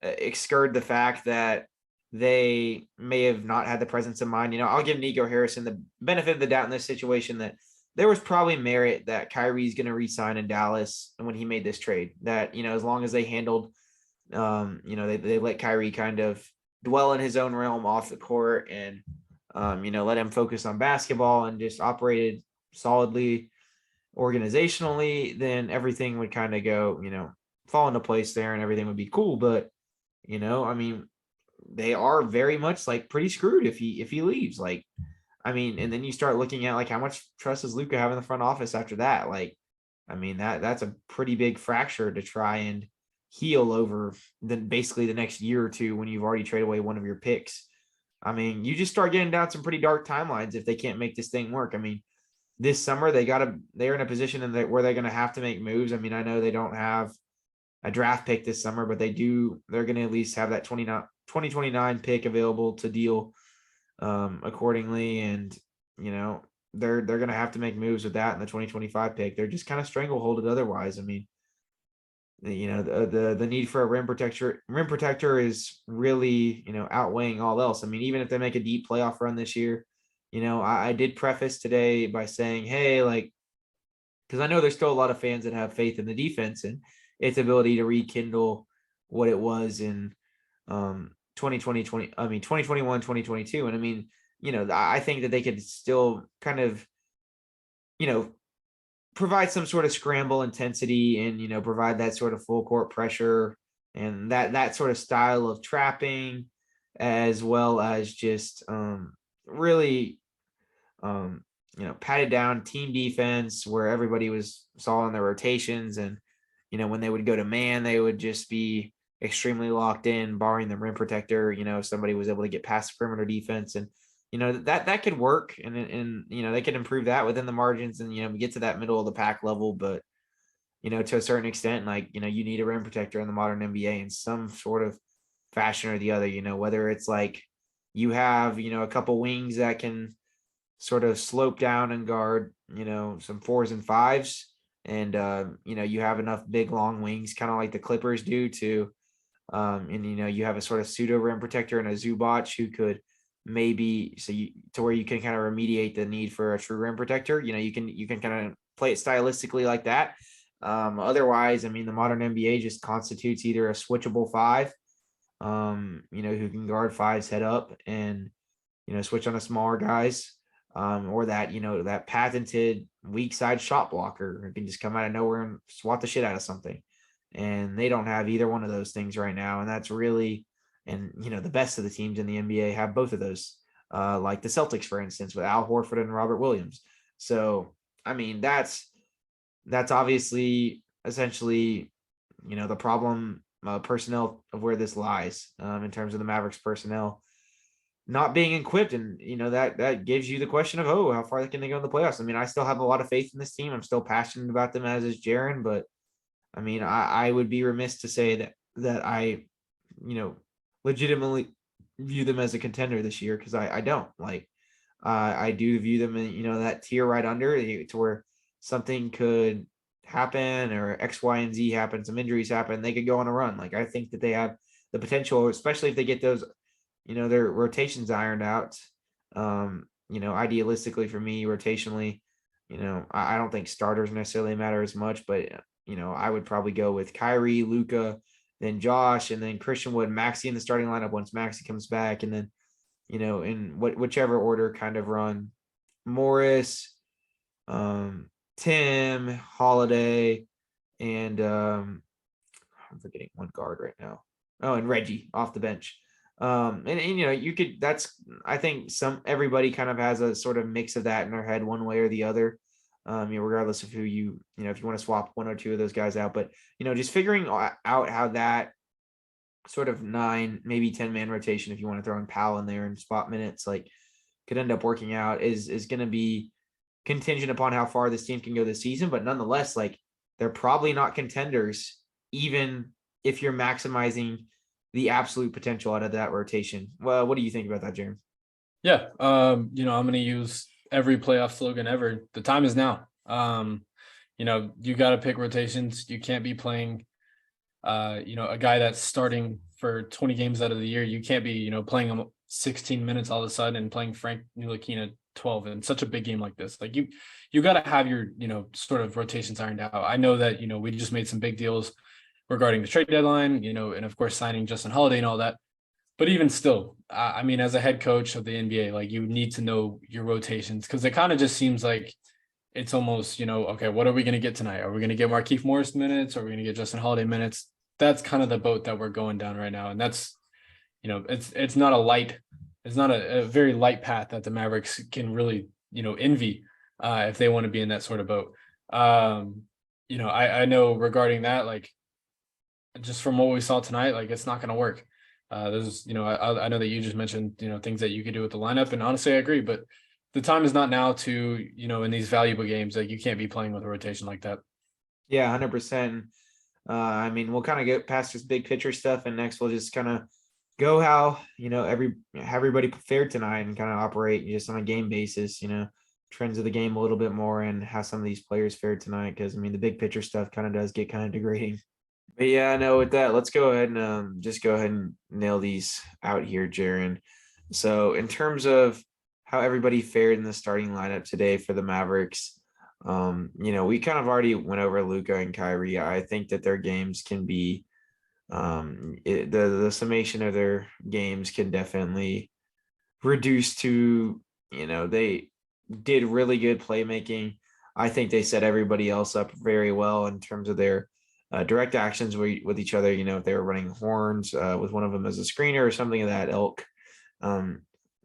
exclude the fact that they may have not had the presence of mind. I'll give Nico Harrison the benefit of the doubt in this situation that there was probably merit that Kyrie's going to re-sign in Dallas when he made this trade. That, as long as they handled, they let Kyrie kind of dwell in his own realm off the court and, let him focus on basketball and just operated solidly organizationally, then everything would kind of go, fall into place there and everything would be cool. But, I mean, they are very much like pretty screwed if he leaves. Like, I mean, and then you start looking at like how much trust does Luka have in the front office after that? Like, I mean, that's a pretty big fracture to try and heal over basically the next year or two when you've already traded away one of your picks. I mean, you just start getting down some pretty dark timelines if they can't make this thing work. I mean, this summer they're in a position where they're going to have to make moves. I mean, I know they don't have a draft pick this summer, but they're going to at least have that 2029 pick available to deal accordingly. And, they're going to have to make moves with that in the 2025 pick. They're just kind of strangleholded otherwise. I mean, the need for a rim protector is really, outweighing all else. I mean, even if they make a deep playoff run this year, I did preface today by saying, hey, like, because I know there's still a lot of fans that have faith in the defense and its ability to rekindle what it was in 2021, 2022. And I mean, I think that they could still kind of, provide some sort of scramble intensity and, provide that sort of full court pressure and that sort of style of trapping, as well as just really, patted down team defense where everybody saw on their rotations. And, when they would go to man, they would just be extremely locked in, barring the rim protector. If somebody was able to get past the perimeter defense and, that could work and, they could improve that within the margins and, get to that middle of the pack level. But, to a certain extent, like, you need a rim protector in the modern NBA in some sort of fashion or the other, whether it's like you have, a couple wings that can sort of slope down and guard, some 4s and 5s. And, you have enough big, long wings, kind of like the Clippers do to, and, you have a sort of pseudo rim protector and a Zubac who could maybe to where you can kind of remediate the need for a true rim protector. You can kind of play it stylistically like that. Otherwise, I mean, the modern NBA just constitutes either a switchable 5, who can guard 5s head up and, switch on the smaller guys, or that, that patented weak side shot blocker who can just come out of nowhere and swat the shit out of something. And they don't have either one of those things right now. And that's really, and, the best of the teams in the NBA have both of those, like the Celtics, for instance, with Al Horford and Robert Williams. So, I mean, that's obviously essentially, the problem personnel of where this lies in terms of the Mavericks personnel not being equipped. And, that gives you the question of, how far can they go in the playoffs? I mean, I still have a lot of faith in this team. I'm still passionate about them, as is Jaren, but I mean, I would be remiss to say that I, legitimately view them as a contender this year, because I don't. Like, I do view them in, that tier right under to where something could happen or X, Y, and Z happen, some injuries happen, they could go on a run. Like I think that they have the potential, especially if they get those, their rotations ironed out. Idealistically for me, rotationally, I don't think starters necessarily matter as much, but I would probably go with Kyrie, Luka, then Josh, and then Christian Wood, Maxi in the starting lineup once Maxi comes back, and then in whichever order kind of run Morris, Tim, Holiday, and I'm forgetting one guard right now. Oh, and Reggie off the bench. And you could, I think everybody kind of has a sort of mix of that in their head one way or the other. Regardless of who if you want to swap one or two of those guys out, but just figuring out how that sort of 9, maybe 10-man rotation, if you want to throw in Powell in there and spot minutes, like could end up working out is going to be contingent upon how far this team can go this season. But nonetheless, like they're probably not contenders, even if you're maximizing the absolute potential out of that rotation. Well, what do you think about that, Jaren? Yeah. I'm going to use every playoff slogan ever. The time is now. You got to pick rotations. You can't be playing, a guy that's starting for 20 games out of the year. You can't be, playing him 16 minutes all of a sudden and playing Frank Ntilikina 12 in such a big game like this. Like you got to have your, sort of rotations ironed out. I know that, we just made some big deals regarding the trade deadline, and of course signing Justin Holiday and all that. But even still, as a head coach of the NBA, like you need to know your rotations, because it kind of just seems like it's almost, okay, what are we going to get tonight? Are we going to get Markieff Morris minutes? Or are we going to get Justin Holiday minutes? That's kind of the boat that we're going down right now. And that's, it's not a very light path that the Mavericks can really, envy if they want to be in that sort of boat. I know regarding that, like, just from what we saw tonight, like it's not going to work. There's, I know that you just mentioned, things that you could do with the lineup, and honestly, I agree. But the time is not now to, in these valuable games, like you can't be playing with a rotation like that. Yeah, 100%. We'll kind of get past this big picture stuff, and next we'll just kind of go how everybody fared tonight and kind of operate just on a game basis. Trends of the game a little bit more and how some of these players fared tonight, because the big picture stuff kind of does get kind of degrading. But yeah, I know with that, let's go ahead and just go ahead and nail these out here, Jaren. So in terms of how everybody fared in the starting lineup today for the Mavericks, we kind of already went over Luka and Kyrie. I think that their games can be, the summation of their games can definitely reduce to, they did really good playmaking. I think they set everybody else up very well in terms of their direct actions with each other. If they were running horns with one of them as a screener or something of that ilk,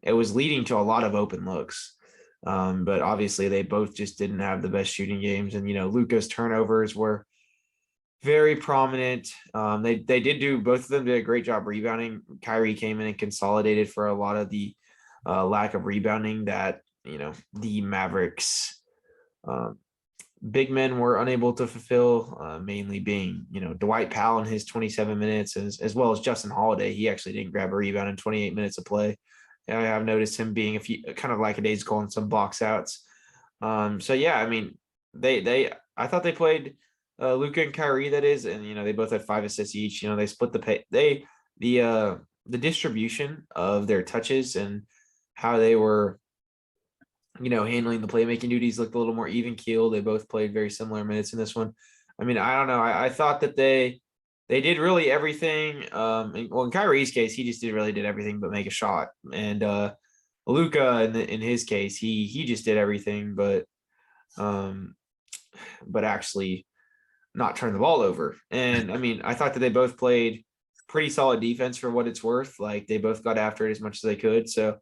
it was leading to a lot of open looks. But obviously they both just didn't have the best shooting games. And, Luka's turnovers were very prominent. They did do, both of them did a great job rebounding. Kyrie came in and consolidated for a lot of the lack of rebounding that, the Mavericks big men were unable to fulfill, mainly being, Dwight Powell in his 27 minutes, as well as Justin Holiday. He actually didn't grab a rebound in 28 minutes of play. I have noticed him being a few kind of lackadaisical in some box outs. So yeah, I thought they played Luka and Kyrie, that is, and they both had 5 assists each. They split the distribution of their touches and how they were handling the playmaking duties looked a little more even keel. They both played very similar minutes in this one. I don't know. I thought that they did really everything. In Kyrie's case, he just really did everything but make a shot. And Luka, in his case, he just did everything but actually not turn the ball over. And I thought that they both played pretty solid defense for what it's worth. Like they both got after it as much as they could. So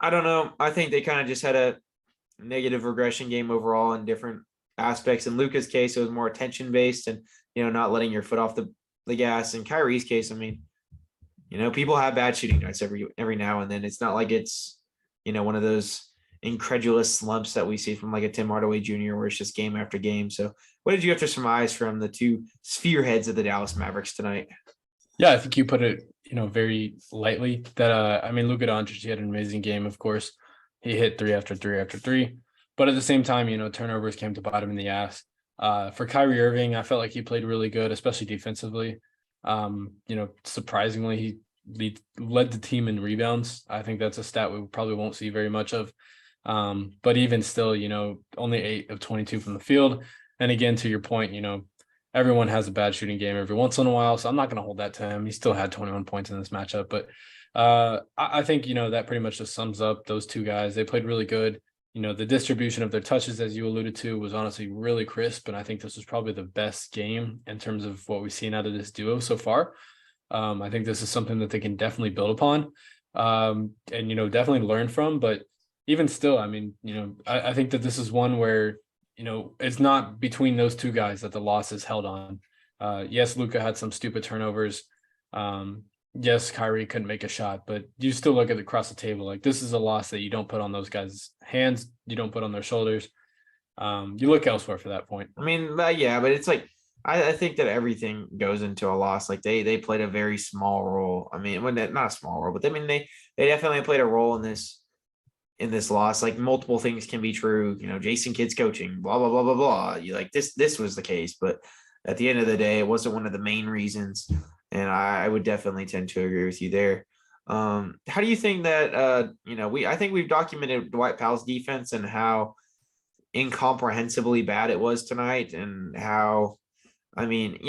I don't know. I think they kind of just had a negative regression game overall in different aspects. In Luka's case, it was more attention based and, not letting your foot off the gas. In Kyrie's case, people have bad shooting nights every now and then. It's not like it's, one of those incredulous slumps that we see from like a Tim Hardaway Jr. where it's just game after game. So what did you have to surmise from the two spearheads of the Dallas Mavericks tonight? Yeah, I think you put it, very lightly that, Luka Doncic, he had an amazing game. Of course, he hit 3 after 3 after 3, but at the same time, turnovers came to bite him in the ass. For Kyrie Irving, I felt like he played really good, especially defensively. Surprisingly, he led the team in rebounds. I think that's a stat we probably won't see very much of. But even still, only 8 of 22 from the field. And again, to your point, everyone has a bad shooting game every once in a while. So I'm not going to hold that to him. He still had 21 points in this matchup. But I think, that pretty much just sums up those two guys. They played really good. The distribution of their touches, as you alluded to, was honestly really crisp. And I think this was probably the best game in terms of what we've seen out of this duo so far. I think this is something that they can definitely build upon and, definitely learn from. But even still, I mean, I think that this is one where, it's not between those two guys that the loss is held on. Yes, Luka had some stupid turnovers. Yes, Kyrie couldn't make a shot, but you still look at across the table. Like, this is a loss that you don't put on those guys' hands. You don't put on their shoulders. You look elsewhere for that point. I mean, but it's like, I think that everything goes into a loss. Like they played a very small role. I mean, not a small role, but I mean, they definitely played a role in this loss. Like, multiple things can be true. Jason Kidd's coaching, blah, blah, blah, blah, blah. You like this was the case, but at the end of the day, it wasn't one of the main reasons. And I would definitely tend to agree with you there. How do you think that, I think we've documented Dwight Powell's defense and how incomprehensibly bad it was tonight, and how, I mean,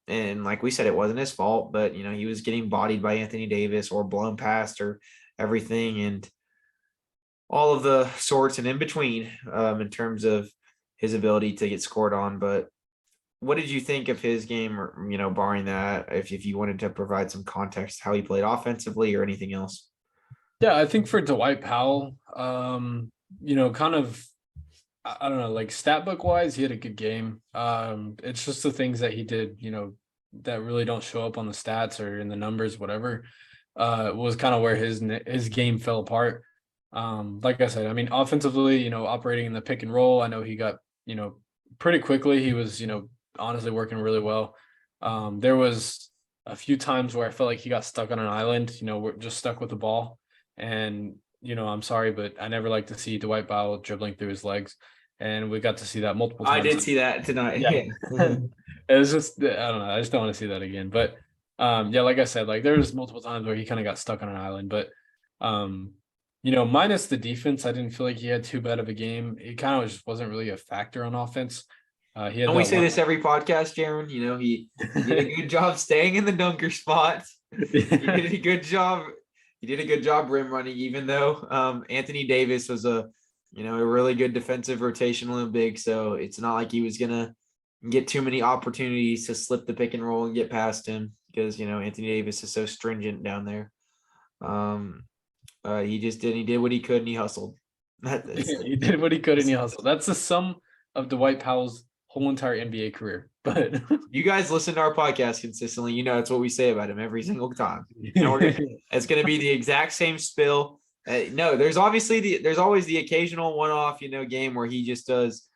and like we said, it wasn't his fault, but, he was getting bodied by Anthony Davis or blown past or everything, and all of the sorts and in between, in terms of his ability to get scored on. But what did you think of his game, or, barring that, if you wanted to provide some context, how he played offensively or anything else? Yeah, I think for Dwight Powell, kind of, I don't know, like stat book wise, he had a good game. It's just the things that he did, that really don't show up on the stats or in the numbers, whatever, was kind of where his game fell apart. Like I said, I mean, offensively, operating in the pick and roll, I know he got, pretty quickly. He was, honestly working really well. There was a few times where I felt like he got stuck on an island, we're just stuck with the ball. And, I'm sorry, but I never like to see Dwight Powell dribbling through his legs. And we got to see that multiple times. I did see that tonight. Yeah. It was just, I don't know. I just don't want to see that again. But like I said, like there was multiple times where he kind of got stuck on an island. But, minus the defense, I didn't feel like he had too bad of a game. It kind of just wasn't really a factor on offense. And we say this every podcast, Jaren. He did a good job staying in the dunker spot. He did a good job. He did a good job rim running, even though Anthony Davis was a really good defensive rotational and big. So it's not like he was gonna get too many opportunities to slip the pick and roll and get past him, because Anthony Davis is so stringent down there. He did what he could, and he hustled. He did what he could and he hustled. That's the sum of Dwight Powell's whole entire NBA career. But you guys listen to our podcast consistently, that's what we say about him every single time. It's going to be the exact same spill. No, there's always the occasional one-off, game where he just does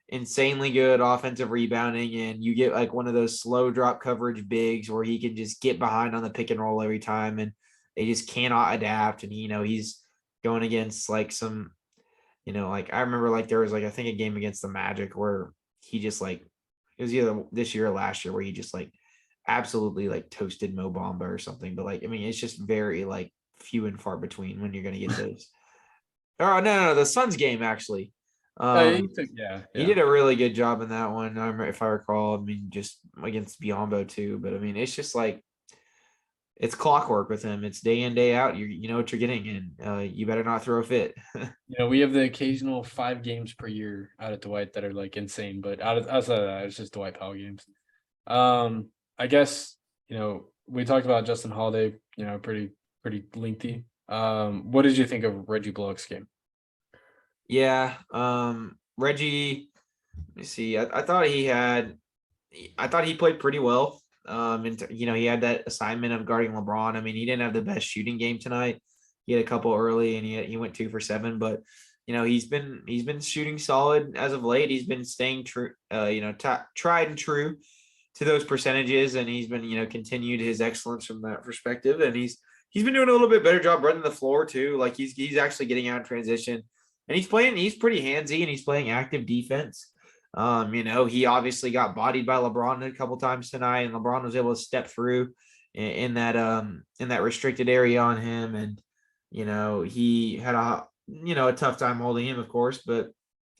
insanely good offensive rebounding, and you get like one of those slow drop coverage bigs where he can just get behind on the pick and roll every time, and they just cannot adapt. And he's going against like some, like I remember like there was like I think a game against the Magic where he just like, it was either this year or last year, where he just like absolutely like toasted Mo Bamba or something. But like, I mean, it's just very like few and far between when you're going to get those. Oh, no, the Suns game actually. He did a really good job in that one. If I recall, I mean, just against Biombo too. But I mean, it's just like, it's clockwork with him. It's day in, day out. You know what you're getting, and you better not throw a fit. We have the occasional 5 games per year out of Dwight that are like insane, but outside of that, it's just Dwight Powell games. I guess, we talked about Justin Holiday, pretty lengthy. What did you think of Reggie Bullock's game? Yeah, Reggie, let me see. I thought he played pretty well. And he had that assignment of guarding LeBron. I mean, he didn't have the best shooting game tonight. He had a couple early, and he went 2 for 7. But he's been shooting solid as of late. He's been staying true, tried and true to those percentages, and he's been continued his excellence from that perspective. And he's been doing a little bit better job running the floor too. Like he's actually getting out in transition, and he's pretty handsy, and he's playing active defense. He obviously got bodied by LeBron a couple times tonight, and LeBron was able to step through in that restricted area on him, and he had a tough time holding him, of course, but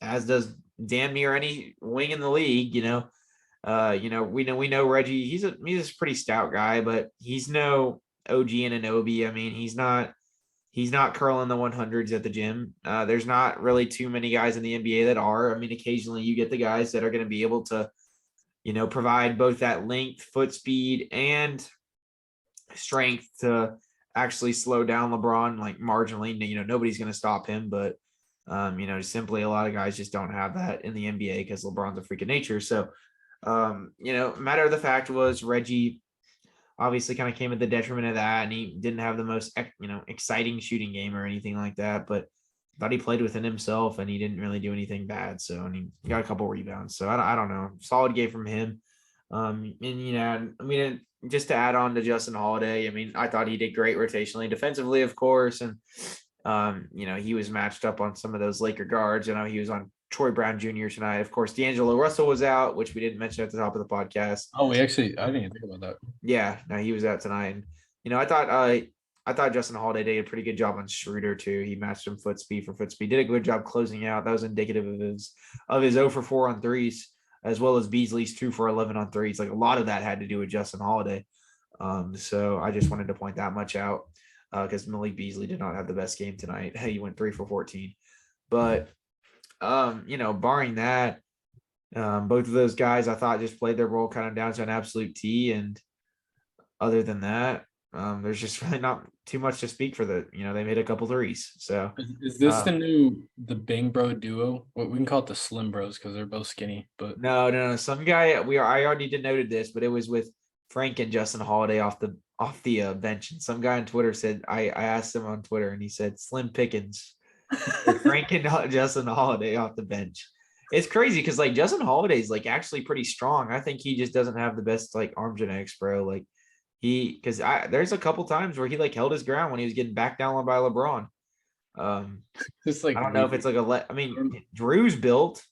as does damn near any wing in the league. We know Reggie. He's a pretty stout guy, but he's no OG and Anunoby. I mean, he's not curling the 100s at the gym. There's not really too many guys in the NBA that are. I mean, occasionally you get the guys that are going to be able to, provide both that length, foot speed, and strength to actually slow down LeBron like marginally. Nobody's going to stop him, but simply a lot of guys just don't have that in the NBA because LeBron's a freak of nature. So, matter of the fact was Reggie obviously kind of came at the detriment of that, and he didn't have the most exciting shooting game or anything like that, but I thought he played within himself and he didn't really do anything bad. So, and he got a couple rebounds. So I don't know, solid game from him. Just to add on to Justin Holiday, I mean, I thought he did great rotationally, defensively, of course, and he was matched up on some of those Laker guards. He was on Troy Brown Jr. tonight. Of course, D'Angelo Russell was out, which we didn't mention at the top of the podcast. Oh, I didn't even think about that. Yeah, no, he was out tonight. And, I thought Justin Holiday did a pretty good job on Schroeder too. He matched him foot speed for foot speed. Did a good job closing out. That was indicative of his 0 for 4 on threes, as well as Beasley's 2 for 11 on threes. Like a lot of that had to do with Justin Holiday. So I just wanted to point that much out because Malik Beasley did not have the best game tonight. He went 3 for 14. But barring that, both of those guys I thought just played their role kind of down to an absolute T. And other than that, there's just really not too much to speak for they made a couple threes. So is this the Bang Bro duo? What we can call it the Slim Bros because they're both skinny. But no. Some guy I already denoted this, but it was with Frank and Justin Holiday off the bench. And some guy on Twitter said I asked him on Twitter and he said Slim Pickens. Frank and Justin Holiday off the bench. It's crazy because like Justin Holiday is like actually pretty strong. I think he just doesn't have the best like arm genetics, bro. Like there's a couple times where he like held his ground when he was getting backed down by LeBron. Just like I don't know if it's like Drew's built.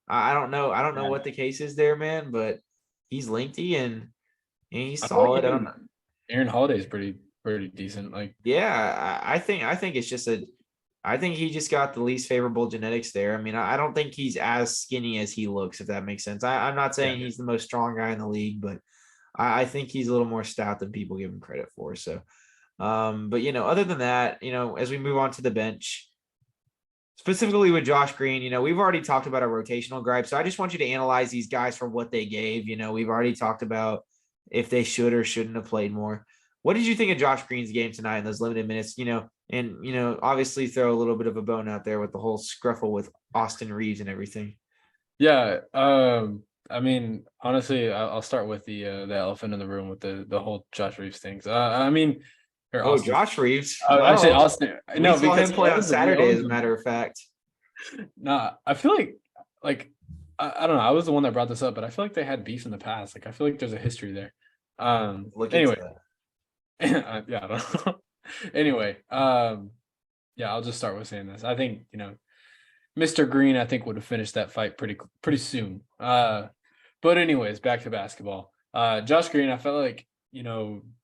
I don't know what the case is there, man, but he's lengthy and he's solid. I don't know. Aaron Holiday's pretty decent. Like I think it's just I think he just got the least favorable genetics there. I mean, I don't think he's as skinny as he looks, if that makes sense. I'm not saying he's the most strong guy in the league, but I think he's a little more stout than people give him credit for. So, but other than that, as we move on to the bench, specifically with Josh Green, we've already talked about a rotational gripe. So I just want you to analyze these guys for what they gave. We've already talked about if they should or shouldn't have played more. What did you think of Josh Green's game tonight in those limited minutes? And obviously throw a little bit of a bone out there with the whole scruffle with Austin Reeves and everything. Yeah. I mean, honestly, I'll start with the elephant in the room with the whole Josh Reeves things. Josh Reeves. Actually, Austin. No, saw him play on Saturday, as a matter of fact. Nah, I feel like I don't know. I was the one that brought this up, but I feel like they had beef in the past. Like I feel like there's a history there. Anyway, yeah, I don't know. Anyway, I'll just start with saying this. I think Mr. Green, I think would have finished that fight pretty soon. But anyways, back to basketball. Josh Green, I felt like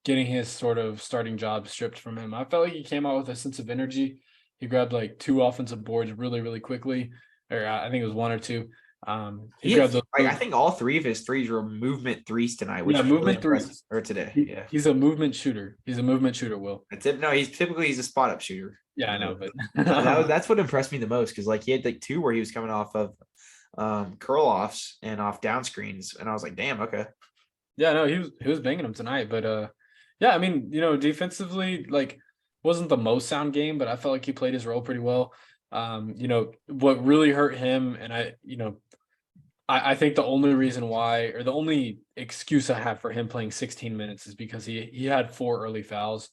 getting his sort of starting job stripped from him. I felt like he came out with a sense of energy. He grabbed like 2 offensive boards really, really quickly, or I think it was 1 or 2. I think all 3 of his threes were movement threes tonight, which is movement really threes or today. He's a movement shooter. Will. That's it. No, he's a spot up shooter. Yeah, I know, but that's what impressed me the most because like he had like 2 where he was coming off of curl offs and off down screens, and I was like, damn, okay. Yeah, no, he was banging them tonight, but I mean, defensively, like wasn't the most sound game, but I felt like he played his role pretty well. What really hurt him, and I think the only reason why, or the only excuse I have for him playing 16 minutes is because he had 4 early fouls.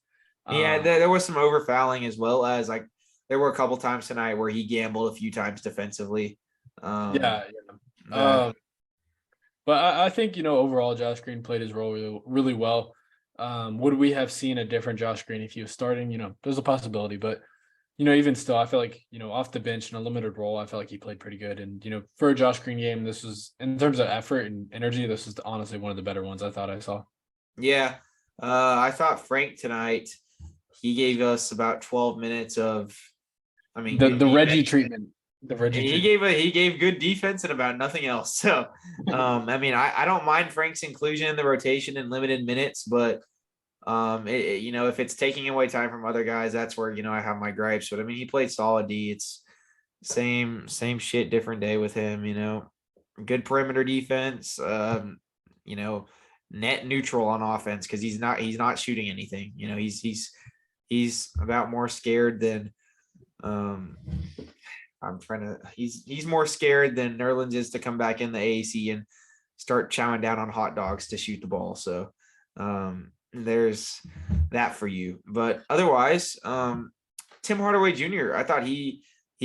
Yeah, there was some over fouling as well as like there were a couple times tonight where he gambled a few times defensively. But I think overall Josh Green played his role really, really well. Would we have seen a different Josh Green if he was starting? There's a possibility, but even still, I feel like, off the bench in a limited role, I feel like he played pretty good. And, for a Josh Green game, this was, in terms of effort and energy, this is honestly one of the better ones I thought I saw. Yeah. I thought Frank tonight, he gave us about 12 minutes of, I mean, The Reggie treatment. The Reggie treatment. He gave good defense and about nothing else. So, I mean, I don't mind Frank's inclusion in the rotation in limited minutes, but if it's taking away time from other guys, that's where, I have my gripes. But I mean, he played solid D. It's same shit, different day with him, good perimeter defense, net neutral on offense. Cause he's not shooting anything, he's about more scared than, he's more scared than Nerlens is to come back in the AAC and start chowing down on hot dogs to shoot the ball. So, there's that for you. But otherwise, Tim Hardaway Jr., I thought he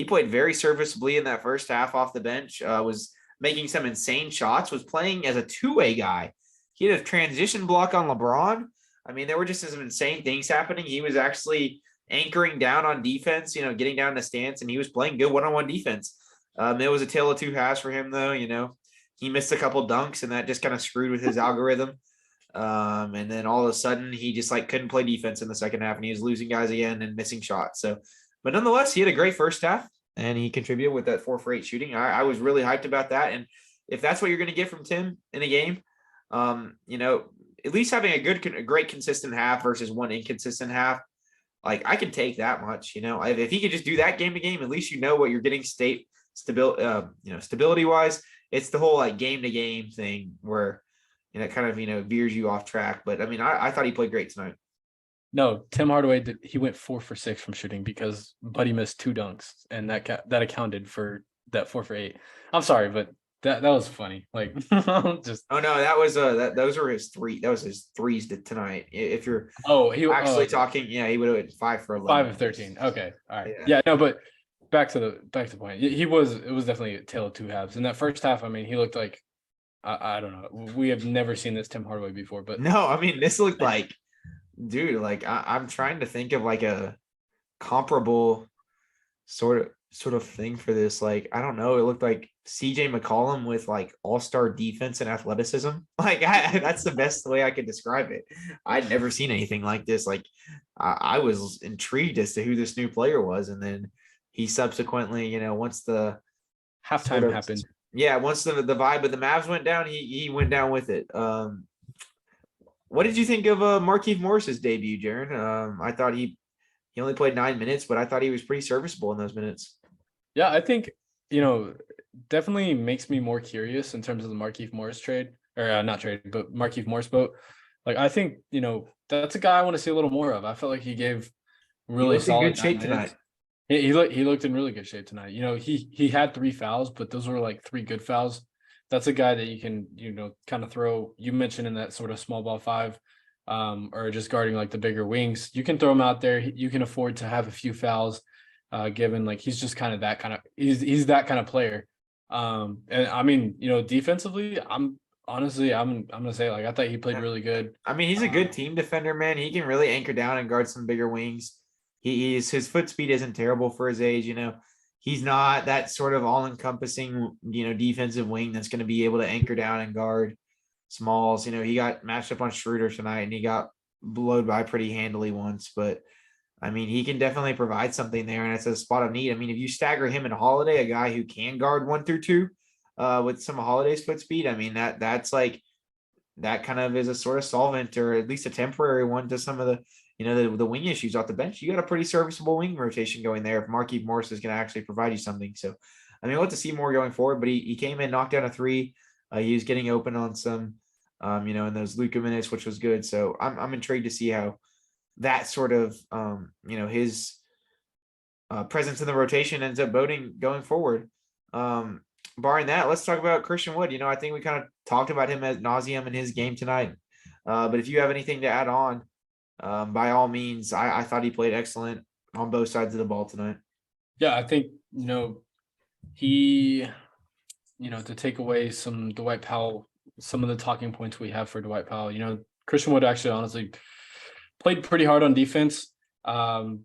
played very serviceably in that first half off the bench, was making some insane shots, was playing as a two-way guy. He had a transition block on LeBron. I mean, there were just some insane things happening. He was actually anchoring down on defense, getting down the stance, and he was playing good one-on-one defense. It was a tale of two halves for him, though. He missed a couple dunks, and that just kind of screwed with his algorithm. And then all of a sudden he just couldn't play defense in the second half, and he was losing guys again and missing shots. So, but nonetheless, he had a great first half and he contributed with that 4 for 8 shooting. I was really hyped about that. And if that's what you're going to get from Tim in a game, at least having a great consistent half versus one inconsistent half, I can take that much, if he could just do that game to game, at least what you're getting stability wise. It's the whole game to game thing where, it kind of, veers you off track. But I mean, I thought he played great tonight. No, Tim Hardaway he went 4 for 6 from shooting because Buddy missed 2 dunks, and that accounted for that 4 for 8. I'm sorry, but that was funny. Just oh no, that was those were his 3. That was his 3s tonight. If you're talking, he would have went 5 for 11. 5 of 13. Okay, all right, yeah, no, but back to the point. It was definitely a tale of two halves. In that first half, I mean, he looked like, I don't know. We have never seen this Tim Hardaway before, but no, I mean, this looked like, dude, I'm trying to think of a comparable sort of thing for this. I don't know. It looked like CJ McCollum with all-star defense and athleticism. That's the best way I could describe it. I'd never seen anything like this. I was intrigued as to who this new player was. And then he subsequently, once the halftime happened. Yeah, once the vibe of the Mavs went down, he went down with it. What did you think of Markieff Morris's debut, Jaren? I thought he only played 9 minutes, but I thought he was pretty serviceable in those minutes. Yeah, I think, definitely makes me more curious in terms of the Markieff Morris trade, or not trade, but Markieff Morris boat. I think, that's a guy I want to see a little more of. I felt like he gave really solid good shape tonight. He looked in really good shape tonight. He had 3 fouls, but those were 3 good fouls. That's a guy that you can, kind of throw. You mentioned in that sort of small ball 5, or just guarding the bigger wings. You can throw him out there. You can afford to have a few fouls, given he's just kind of that kind of he's that kind of player. And I mean, defensively, I'm gonna say I thought he played really good. I mean, he's a good team defender, man. He can really anchor down and guard some bigger wings. His foot speed isn't terrible for his age. He's not that sort of all-encompassing, defensive wing that's going to be able to anchor down and guard smalls. He got matched up on Schroeder tonight and he got blowed by pretty handily once. But I mean, he can definitely provide something there, and it's a spot of need. I mean, if you stagger him and Holiday, a guy who can guard 1 through 2, with some of Holiday's foot speed, I mean that's that kind of is a sort of solvent, or at least a temporary one, to some of the the wing issues off the bench. You got a pretty serviceable wing rotation going there if Markieff Morris is going to actually provide you something. So, I mean, we'll have to see more going forward, but he came in, knocked down a 3. He was getting open on some, in those Luka minutes, which was good. So I'm intrigued to see how that sort of, his presence in the rotation ends up boding going forward. Barring that, let's talk about Christian Wood. I think we kind of talked about him ad nauseum in his game tonight. But if you have anything to add on, by all means, I thought he played excellent on both sides of the ball tonight. Yeah, I think, he, to take away some Dwight Powell, some of the talking points we have for Dwight Powell, Christian Wood actually honestly played pretty hard on defense. And,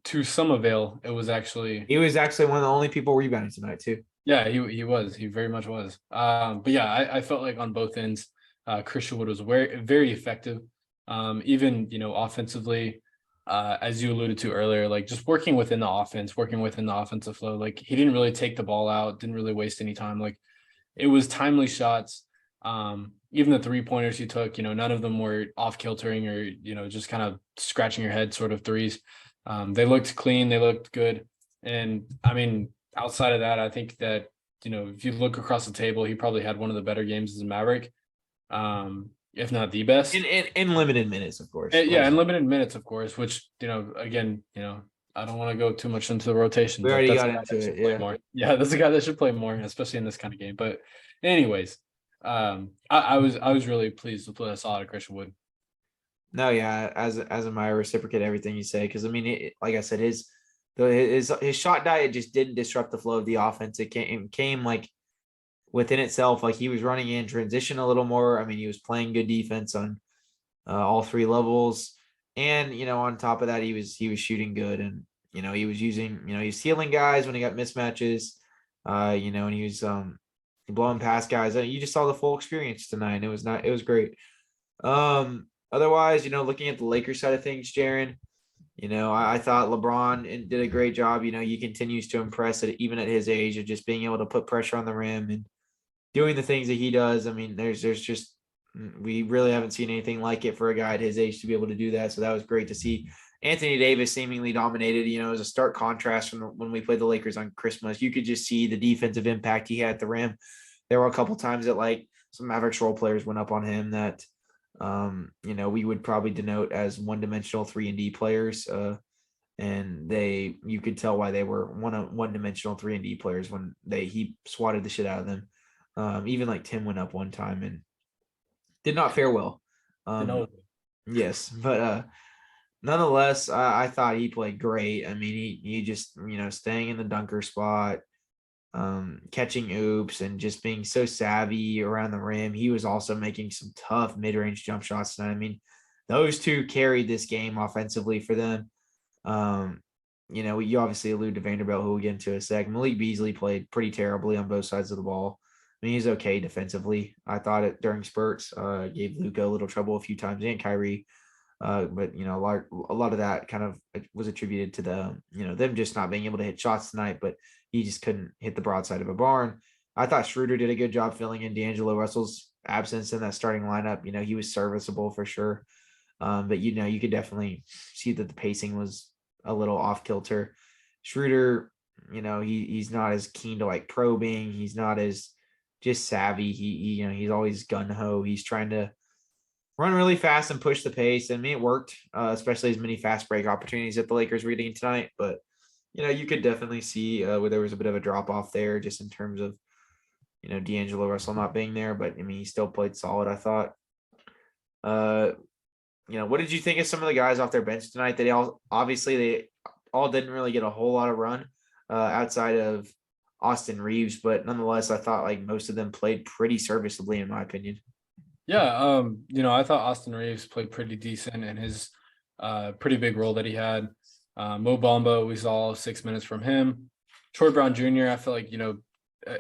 to some avail, it was actually He was actually one of the only people rebounding tonight too. yeah, he very much was. But yeah, I felt like on both ends, Christian Wood was very effective. Even offensively, as you alluded to earlier, like just working within the offense, working within the offensive flow. Like he didn't really take the ball out, didn't really waste any time. Like it was timely shots. Even the 3-pointers he took, none of them were off kiltering or just kind of scratching your head sort of threes. They looked clean, they looked good, and I mean, outside of that, I think that if you look across the table, he probably had one of the better games as a Maverick, if not the best. In limited minutes, of course. Yeah, in limited minutes, of course. Which again, I don't want to go too much into the rotation. We already got into it. Yeah, more. Yeah, that's a guy that should play more, especially in this kind of game. But anyways, I was really pleased with what I saw out of Christian Wood. No, yeah, as I reciprocate everything you say, because I mean, like I said, his shot diet just didn't disrupt the flow of the offense. It came like within itself, like he was running in transition a little more. I mean, he was playing good defense on all three levels, and on top of that, he was shooting good, and he was using, he was stealing guys when he got mismatches, and he was blowing past guys. You just saw the full experience tonight. And it was great. Otherwise, looking at the Lakers side of things, Jaren, I thought LeBron did a great job. He continues to impress even at his age of just being able to put pressure on the rim and doing the things that he does. I mean, there's just, we really haven't seen anything like it for a guy at his age to be able to do that. So that was great to see. Anthony Davis seemingly dominated. It was a stark contrast from when we played the Lakers on Christmas. You could just see the defensive impact he had at the rim. There were a couple times that like some Mavericks role players went up on him that, we would probably denote as one-dimensional 3-and-D players. And you could tell why they were one-dimensional 3-and-D players when he swatted the shit out of them. Even like Tim went up one time and did not fare well. Yes, but nonetheless, I thought he played great. I mean, he just staying in the dunker spot, catching oops and just being so savvy around the rim. He was also making some tough mid-range jump shots tonight. I mean, those two carried this game offensively for them. You obviously allude to Vanderbilt, who we'll get into in a sec. Malik Beasley played pretty terribly on both sides of the ball. I mean, he's okay defensively. I thought it during spurts, gave Luka a little trouble a few times and Kyrie. But a lot of that kind of was attributed to them just not being able to hit shots tonight, but he just couldn't hit the broadside of a barn. I thought Schroeder did a good job filling in D'Angelo Russell's absence in that starting lineup. He was serviceable for sure. But you could definitely see that the pacing was a little off kilter. Schroeder, he's not as keen to like probing. He's not as just savvy. He's always gun ho. He's trying to run really fast and push the pace. I mean, it worked, especially as many fast break opportunities that the Lakers were getting tonight. But, you could definitely see where there was a bit of a drop off there just in terms of, D'Angelo Russell not being there. But, I mean, he still played solid, I thought. What did you think of some of the guys off their bench tonight? They all didn't really get a whole lot of run outside of Austin Reeves. But nonetheless, I thought like most of them played pretty serviceably, in my opinion. Yeah, I thought Austin Reeves played pretty decent in his pretty big role that he had. Mo Bamba, we saw 6 minutes from him. Troy Brown Jr., I feel like,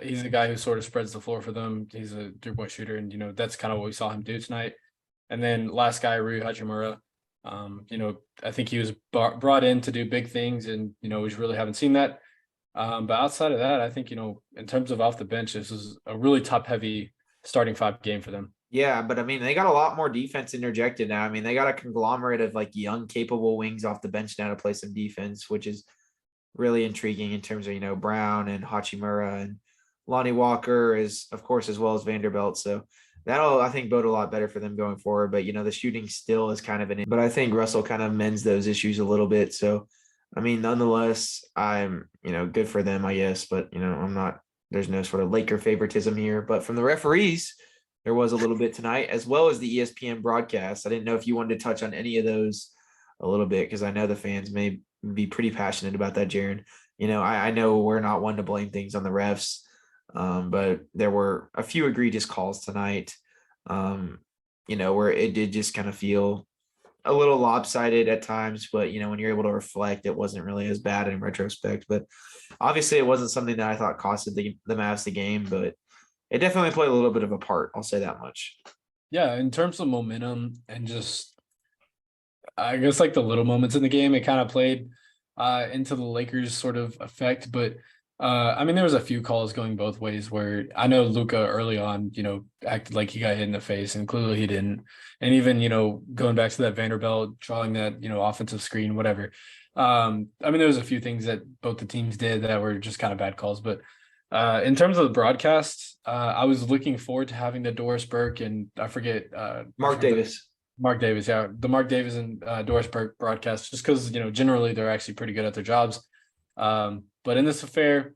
he's a guy who sort of spreads the floor for them. He's a three-point shooter, and, that's kind of what we saw him do tonight. And then last guy, Rui Hachimura, I think he was brought in to do big things, and, we really haven't seen that. But outside of that, I think, in terms of off the bench, this is a really top-heavy starting five game for them. Yeah, but I mean, they got a lot more defense interjected now. I mean, they got a conglomerate of like young, capable wings off the bench now to play some defense, which is really intriguing in terms of, Brown and Hachimura and Lonnie Walker is, of course, as well as Vanderbilt. So that'll, I think, bode a lot better for them going forward. But, the shooting still is kind of but I think Russell kind of mends those issues a little bit. So, I mean, nonetheless, I'm, good for them, I guess. But, there's no sort of Laker favoritism here. But from the referees, there was a little bit tonight, as well as the ESPN broadcast. I didn't know if you wanted to touch on any of those a little bit, because I know the fans may be pretty passionate about that, Jaren. I know we're not one to blame things on the refs, but there were a few egregious calls tonight, where it did just kind of feel a little lopsided at times, but when you're able to reflect, it wasn't really as bad in retrospect. But obviously, it wasn't something that I thought costed the Mavs the game, but it definitely played a little bit of a part. I'll say that much. Yeah, in terms of momentum and just, I guess, like the little moments in the game, it kind of played into the Lakers' sort of effect. But I mean, there was a few calls going both ways where I know Luka early on, acted like he got hit in the face, and clearly he didn't. And even, going back to that Vanderbilt, drawing that, offensive screen, whatever. I mean, there was a few things that both the teams did that were just kind of bad calls. But in terms of the broadcast, I was looking forward to having the Doris Burke and I forget Mark Davis. Mark Davis, yeah, the Mark Davis and Doris Burke broadcast, just because generally they're actually pretty good at their jobs. But in this affair,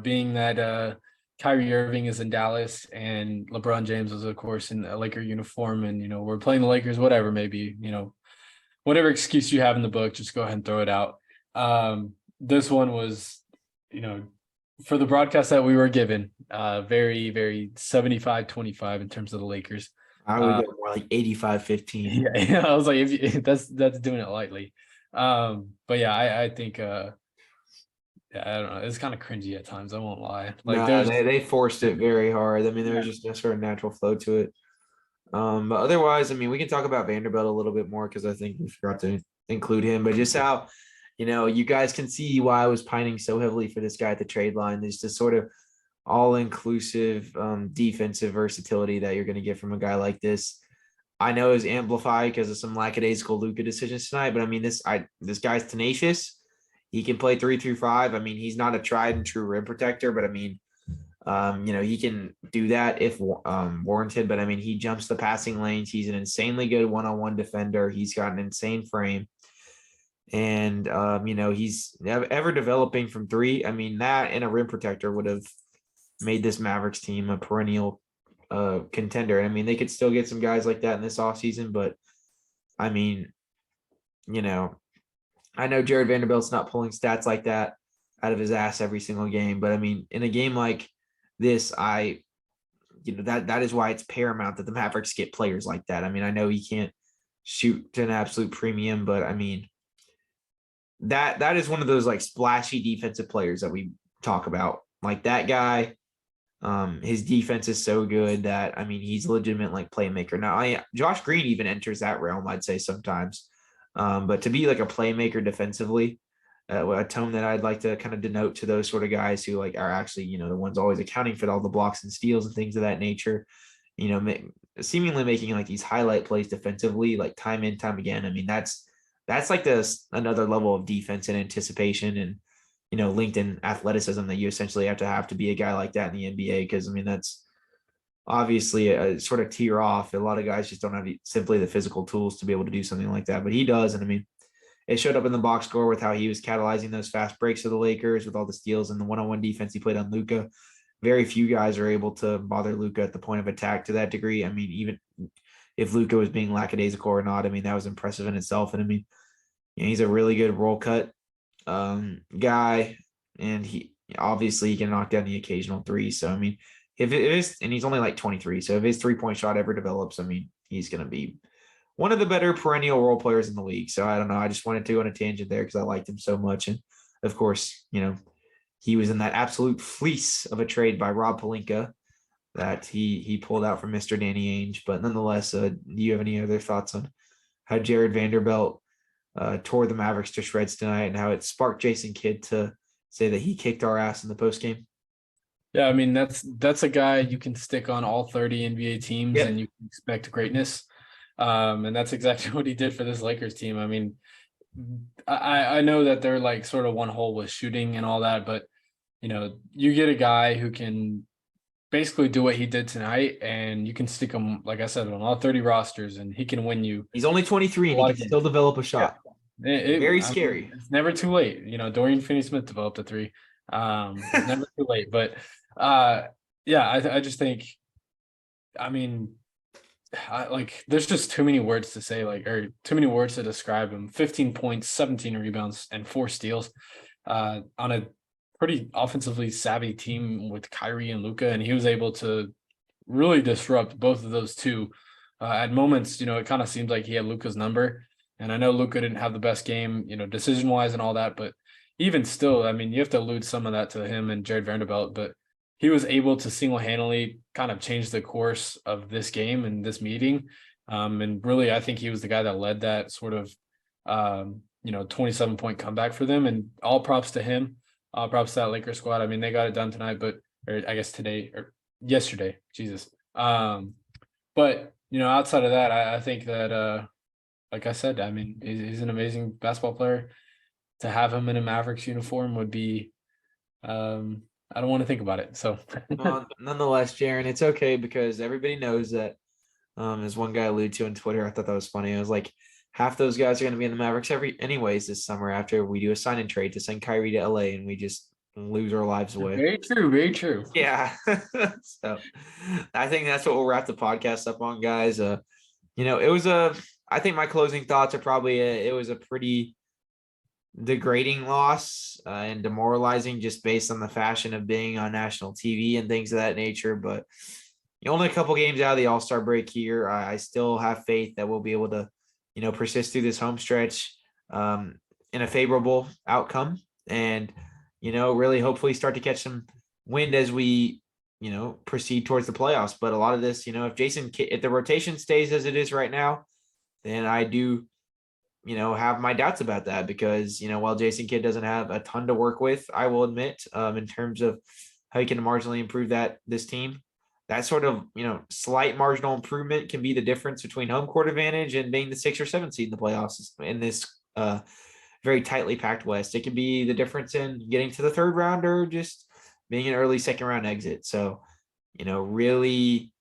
being that Kyrie Irving is in Dallas and LeBron James is, of course, in a Laker uniform, and we're playing the Lakers, whatever, maybe whatever excuse you have in the book, just go ahead and throw it out. This one was, for the broadcast that we were given, very, very 75-25 in terms of the Lakers. I would go more like 85-15. Yeah, I was like, if that's doing it lightly. But yeah, I think yeah, I don't know. It's kind of cringy at times. I won't lie. Like they forced it very hard. I mean, there's just a sort of natural flow to it. But otherwise, I mean, we can talk about Vanderbilt a little bit more because I think we forgot to include him. But just how, you guys can see why I was pining so heavily for this guy at the trade line. There's this sort of all-inclusive defensive versatility that you're going to get from a guy like this. I know it was amplified because of some lackadaisical Luka decisions tonight, but I mean, this guy's tenacious. He can play 3 through 5. I mean, he's not a tried and true rim protector, but I mean, he can do that if warranted. But I mean, he jumps the passing lanes. He's an insanely good one-on-one defender. He's got an insane frame. And, he's ever developing from 3. I mean, that and a rim protector would have made this Mavericks team a perennial contender. I mean, they could still get some guys like that in this offseason, but I mean, I know Jared Vanderbilt's not pulling stats like that out of his ass every single game, but I mean, in a game like this, that is why it's paramount that the Mavericks get players like that. I mean, I know he can't shoot to an absolute premium, but I mean, that is one of those like splashy defensive players that we talk about. Like that guy, his defense is so good that, I mean, he's a legitimate like playmaker. Now, Josh Green even enters that realm, I'd say sometimes. But to be like a playmaker defensively, a tone that I'd like to kind of denote to those sort of guys who like are actually, the ones always accounting for all the blocks and steals and things of that nature, seemingly making like these highlight plays defensively, like time in, time again. I mean, that's like another level of defense and anticipation and, linked in athleticism that you essentially have to be a guy like that in the NBA. Because I mean, that's obviously a sort of tear off. A lot of guys just don't have simply the physical tools to be able to do something like that, but he does. And I mean, it showed up in the box score with how he was catalyzing those fast breaks for the Lakers with all the steals and the one-on-one defense he played on Luka. Very few guys are able to bother Luka at the point of attack to that degree. I mean, even if Luka was being lackadaisical or not, I mean, that was impressive in itself. And I mean, he's a really good roll cut guy, and he can knock down the occasional 3. So I mean, if it is, and he's only like 23, so if his 3-point shot ever develops, I mean, he's going to be one of the better perennial role players in the league. So I don't know. I just wanted to go on a tangent there because I liked him so much. And of course, he was in that absolute fleece of a trade by Rob Pelinka that he pulled out from Mr. Danny Ainge. But nonetheless, do you have any other thoughts on how Jared Vanderbilt tore the Mavericks to shreds tonight and how it sparked Jason Kidd to say that he kicked our ass in the postgame? Yeah, I mean, that's a guy you can stick on all 30 NBA teams and you can expect greatness. And that's exactly what he did for this Lakers team. I mean, I know that they're like sort of one hole with shooting and all that, but you get a guy who can basically do what he did tonight, and you can stick him, like I said, on all 30 rosters, and he can win you. He's only 23 and he can still develop a shot. Yeah. Very scary. Mean, it's never too late. Dorian Finney-Smith developed a 3. It's never too late. But yeah, I just think, I mean, there's just too many words to say, or too many words to describe him. 15 points, 17 rebounds, and 4 steals on a pretty offensively savvy team with Kyrie and Luka, and he was able to really disrupt both of those two At moments, it kind of seems like he had Luka's number. And I know Luka didn't have the best game, decision wise and all that. But even still, I mean, you have to allude some of that to him and Jared Vanderbilt. But he was able to single-handedly kind of change the course of this game and this meeting. And really, I think he was the guy that led that sort of, 27-point comeback for them. And all props to him. All props to that Lakers squad. I mean, they got it done tonight, or I guess today or yesterday. Jesus. But outside of that, I think that, like I said, I mean, he's an amazing basketball player. To have him in a Mavericks uniform would be, I don't want to think about it. So, nonetheless, Jaren, it's okay because everybody knows that. As one guy alluded to on Twitter, I thought that was funny. I was like, half those guys are going to be in the Mavericks anyways this summer after we do a sign and trade to send Kyrie to LA and we just lose our lives away. Very true. Very true. Yeah. So I think that's what we'll wrap the podcast up on, guys. I think my closing thoughts are probably it was a pretty degrading loss and demoralizing just based on the fashion of being on national TV and things of that nature. But only a couple games out of the All-Star break here. I still have faith that we'll be able to, persist through this home stretch in a favorable outcome and, really hopefully start to catch some wind as we, proceed towards the playoffs. But a lot of this, if the rotation stays as it is right now, then I do, have my doubts about that because, while Jason Kidd doesn't have a ton to work with, I will admit, in terms of how he can marginally improve this team, that sort of, slight marginal improvement can be the difference between home court advantage and being the 6 or 7 seed in the playoffs in this very tightly packed West. It can be the difference in getting to the third round or just being an early second round exit. So, really,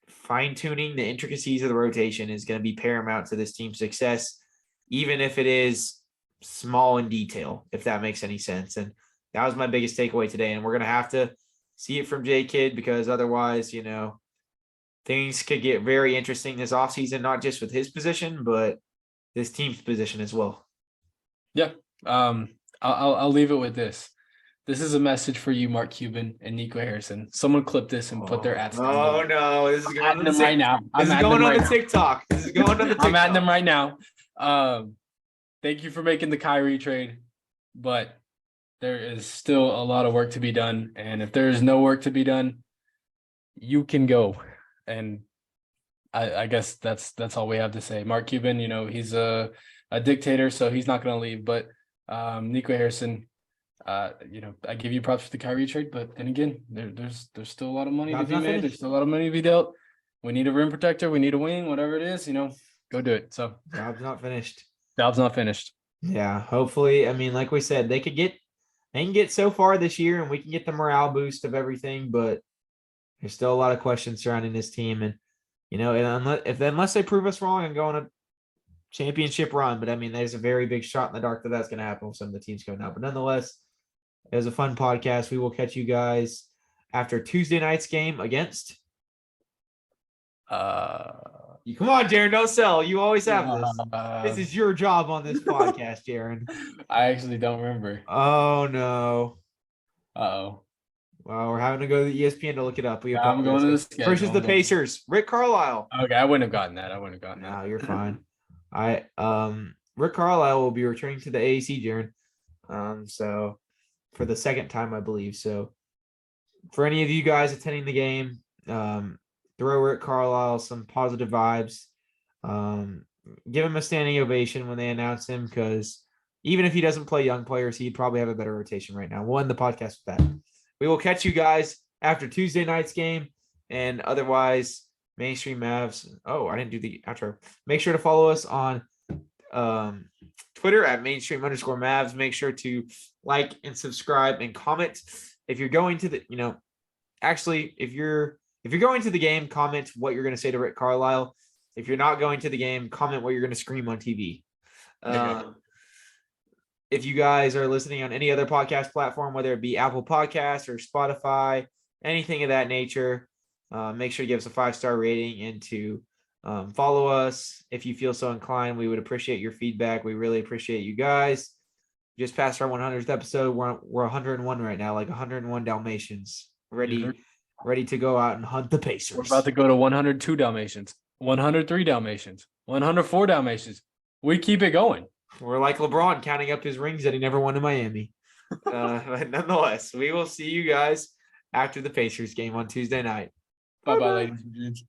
fine tuning the intricacies of the rotation is going to be paramount to this team's success, even if it is small in detail, if that makes any sense. And that was my biggest takeaway today. And we're going to have to see it from J Kidd because otherwise, things could get very interesting this offseason, not just with his position, but this team's position as well. Yeah. I'll leave it with this. This is a message for you, Mark Cuban and Nico Harrison. Someone clip this and put their ads. Oh no, this is going on them right now. This is going on the TikTok. This is going on the TikTok. I'm at them right now. Thank you for making the Kyrie trade, but there is still a lot of work to be done. And if there is no work to be done, you can go. And I guess that's all we have to say. Mark Cuban, he's a dictator, so he's not going to leave. But Nico Harrison, I give you props for the Kyrie trade, but then again, there's still a lot of money to be made. There's still a lot of money to be dealt. We need a rim protector. We need a wing, whatever it is, go do it. So job's not finished. Yeah. Hopefully, I mean, like we said, they can get so far this year and we can get the morale boost of everything, but there's still a lot of questions surrounding this team. And, unless they prove us wrong and go on a championship run, but I mean, there's a very big shot in the dark that's going to happen with some of the teams coming out. But nonetheless, it was a fun podcast. We will catch you guys after Tuesday night's game against. Come on, Jaren, don't sell. You always have this. This is your job on this podcast, Jaren. I actually don't remember. Oh no. Uh-oh. Well, we're having to go to the ESPN to look it up. I'm going to the schedule. Versus the Pacers. Rick Carlisle. Okay, I wouldn't have gotten that. No, you're fine. Rick Carlisle will be returning to the AAC, Jaren. So for the second time, I believe. So for any of you guys attending the game, throw Rick Carlisle some positive vibes. Give him a standing ovation when they announce him, because even if he doesn't play young players, he'd probably have a better rotation right now. We'll end the podcast with that. We will catch you guys after Tuesday night's game, and otherwise, Mainstream Mavs. Oh, I didn't do the outro. Make sure to follow us on Twitter at mainstream_Mavs. Make sure to like and subscribe and comment. If you're going to the, if you're going to the game, comment what you're going to say to Rick Carlisle. If you're not going to the game, comment what you're going to scream on TV. If you guys are listening on any other podcast platform, whether it be Apple Podcasts or Spotify, anything of that nature, make sure to give us a 5-star rating and to follow us if you feel so inclined. We would appreciate your feedback. We really appreciate you guys. Just passed our 100th episode. We're 101 right now, like 101 Dalmatians, ready ready to go out and hunt the Pacers. We're about to go to 102 Dalmatians, 103 Dalmatians, 104 Dalmatians. We keep it going. We're like LeBron counting up his rings that he never won in Miami. But nonetheless, we will see you guys after the Pacers game on Tuesday night. Bye-bye, ladies and gents.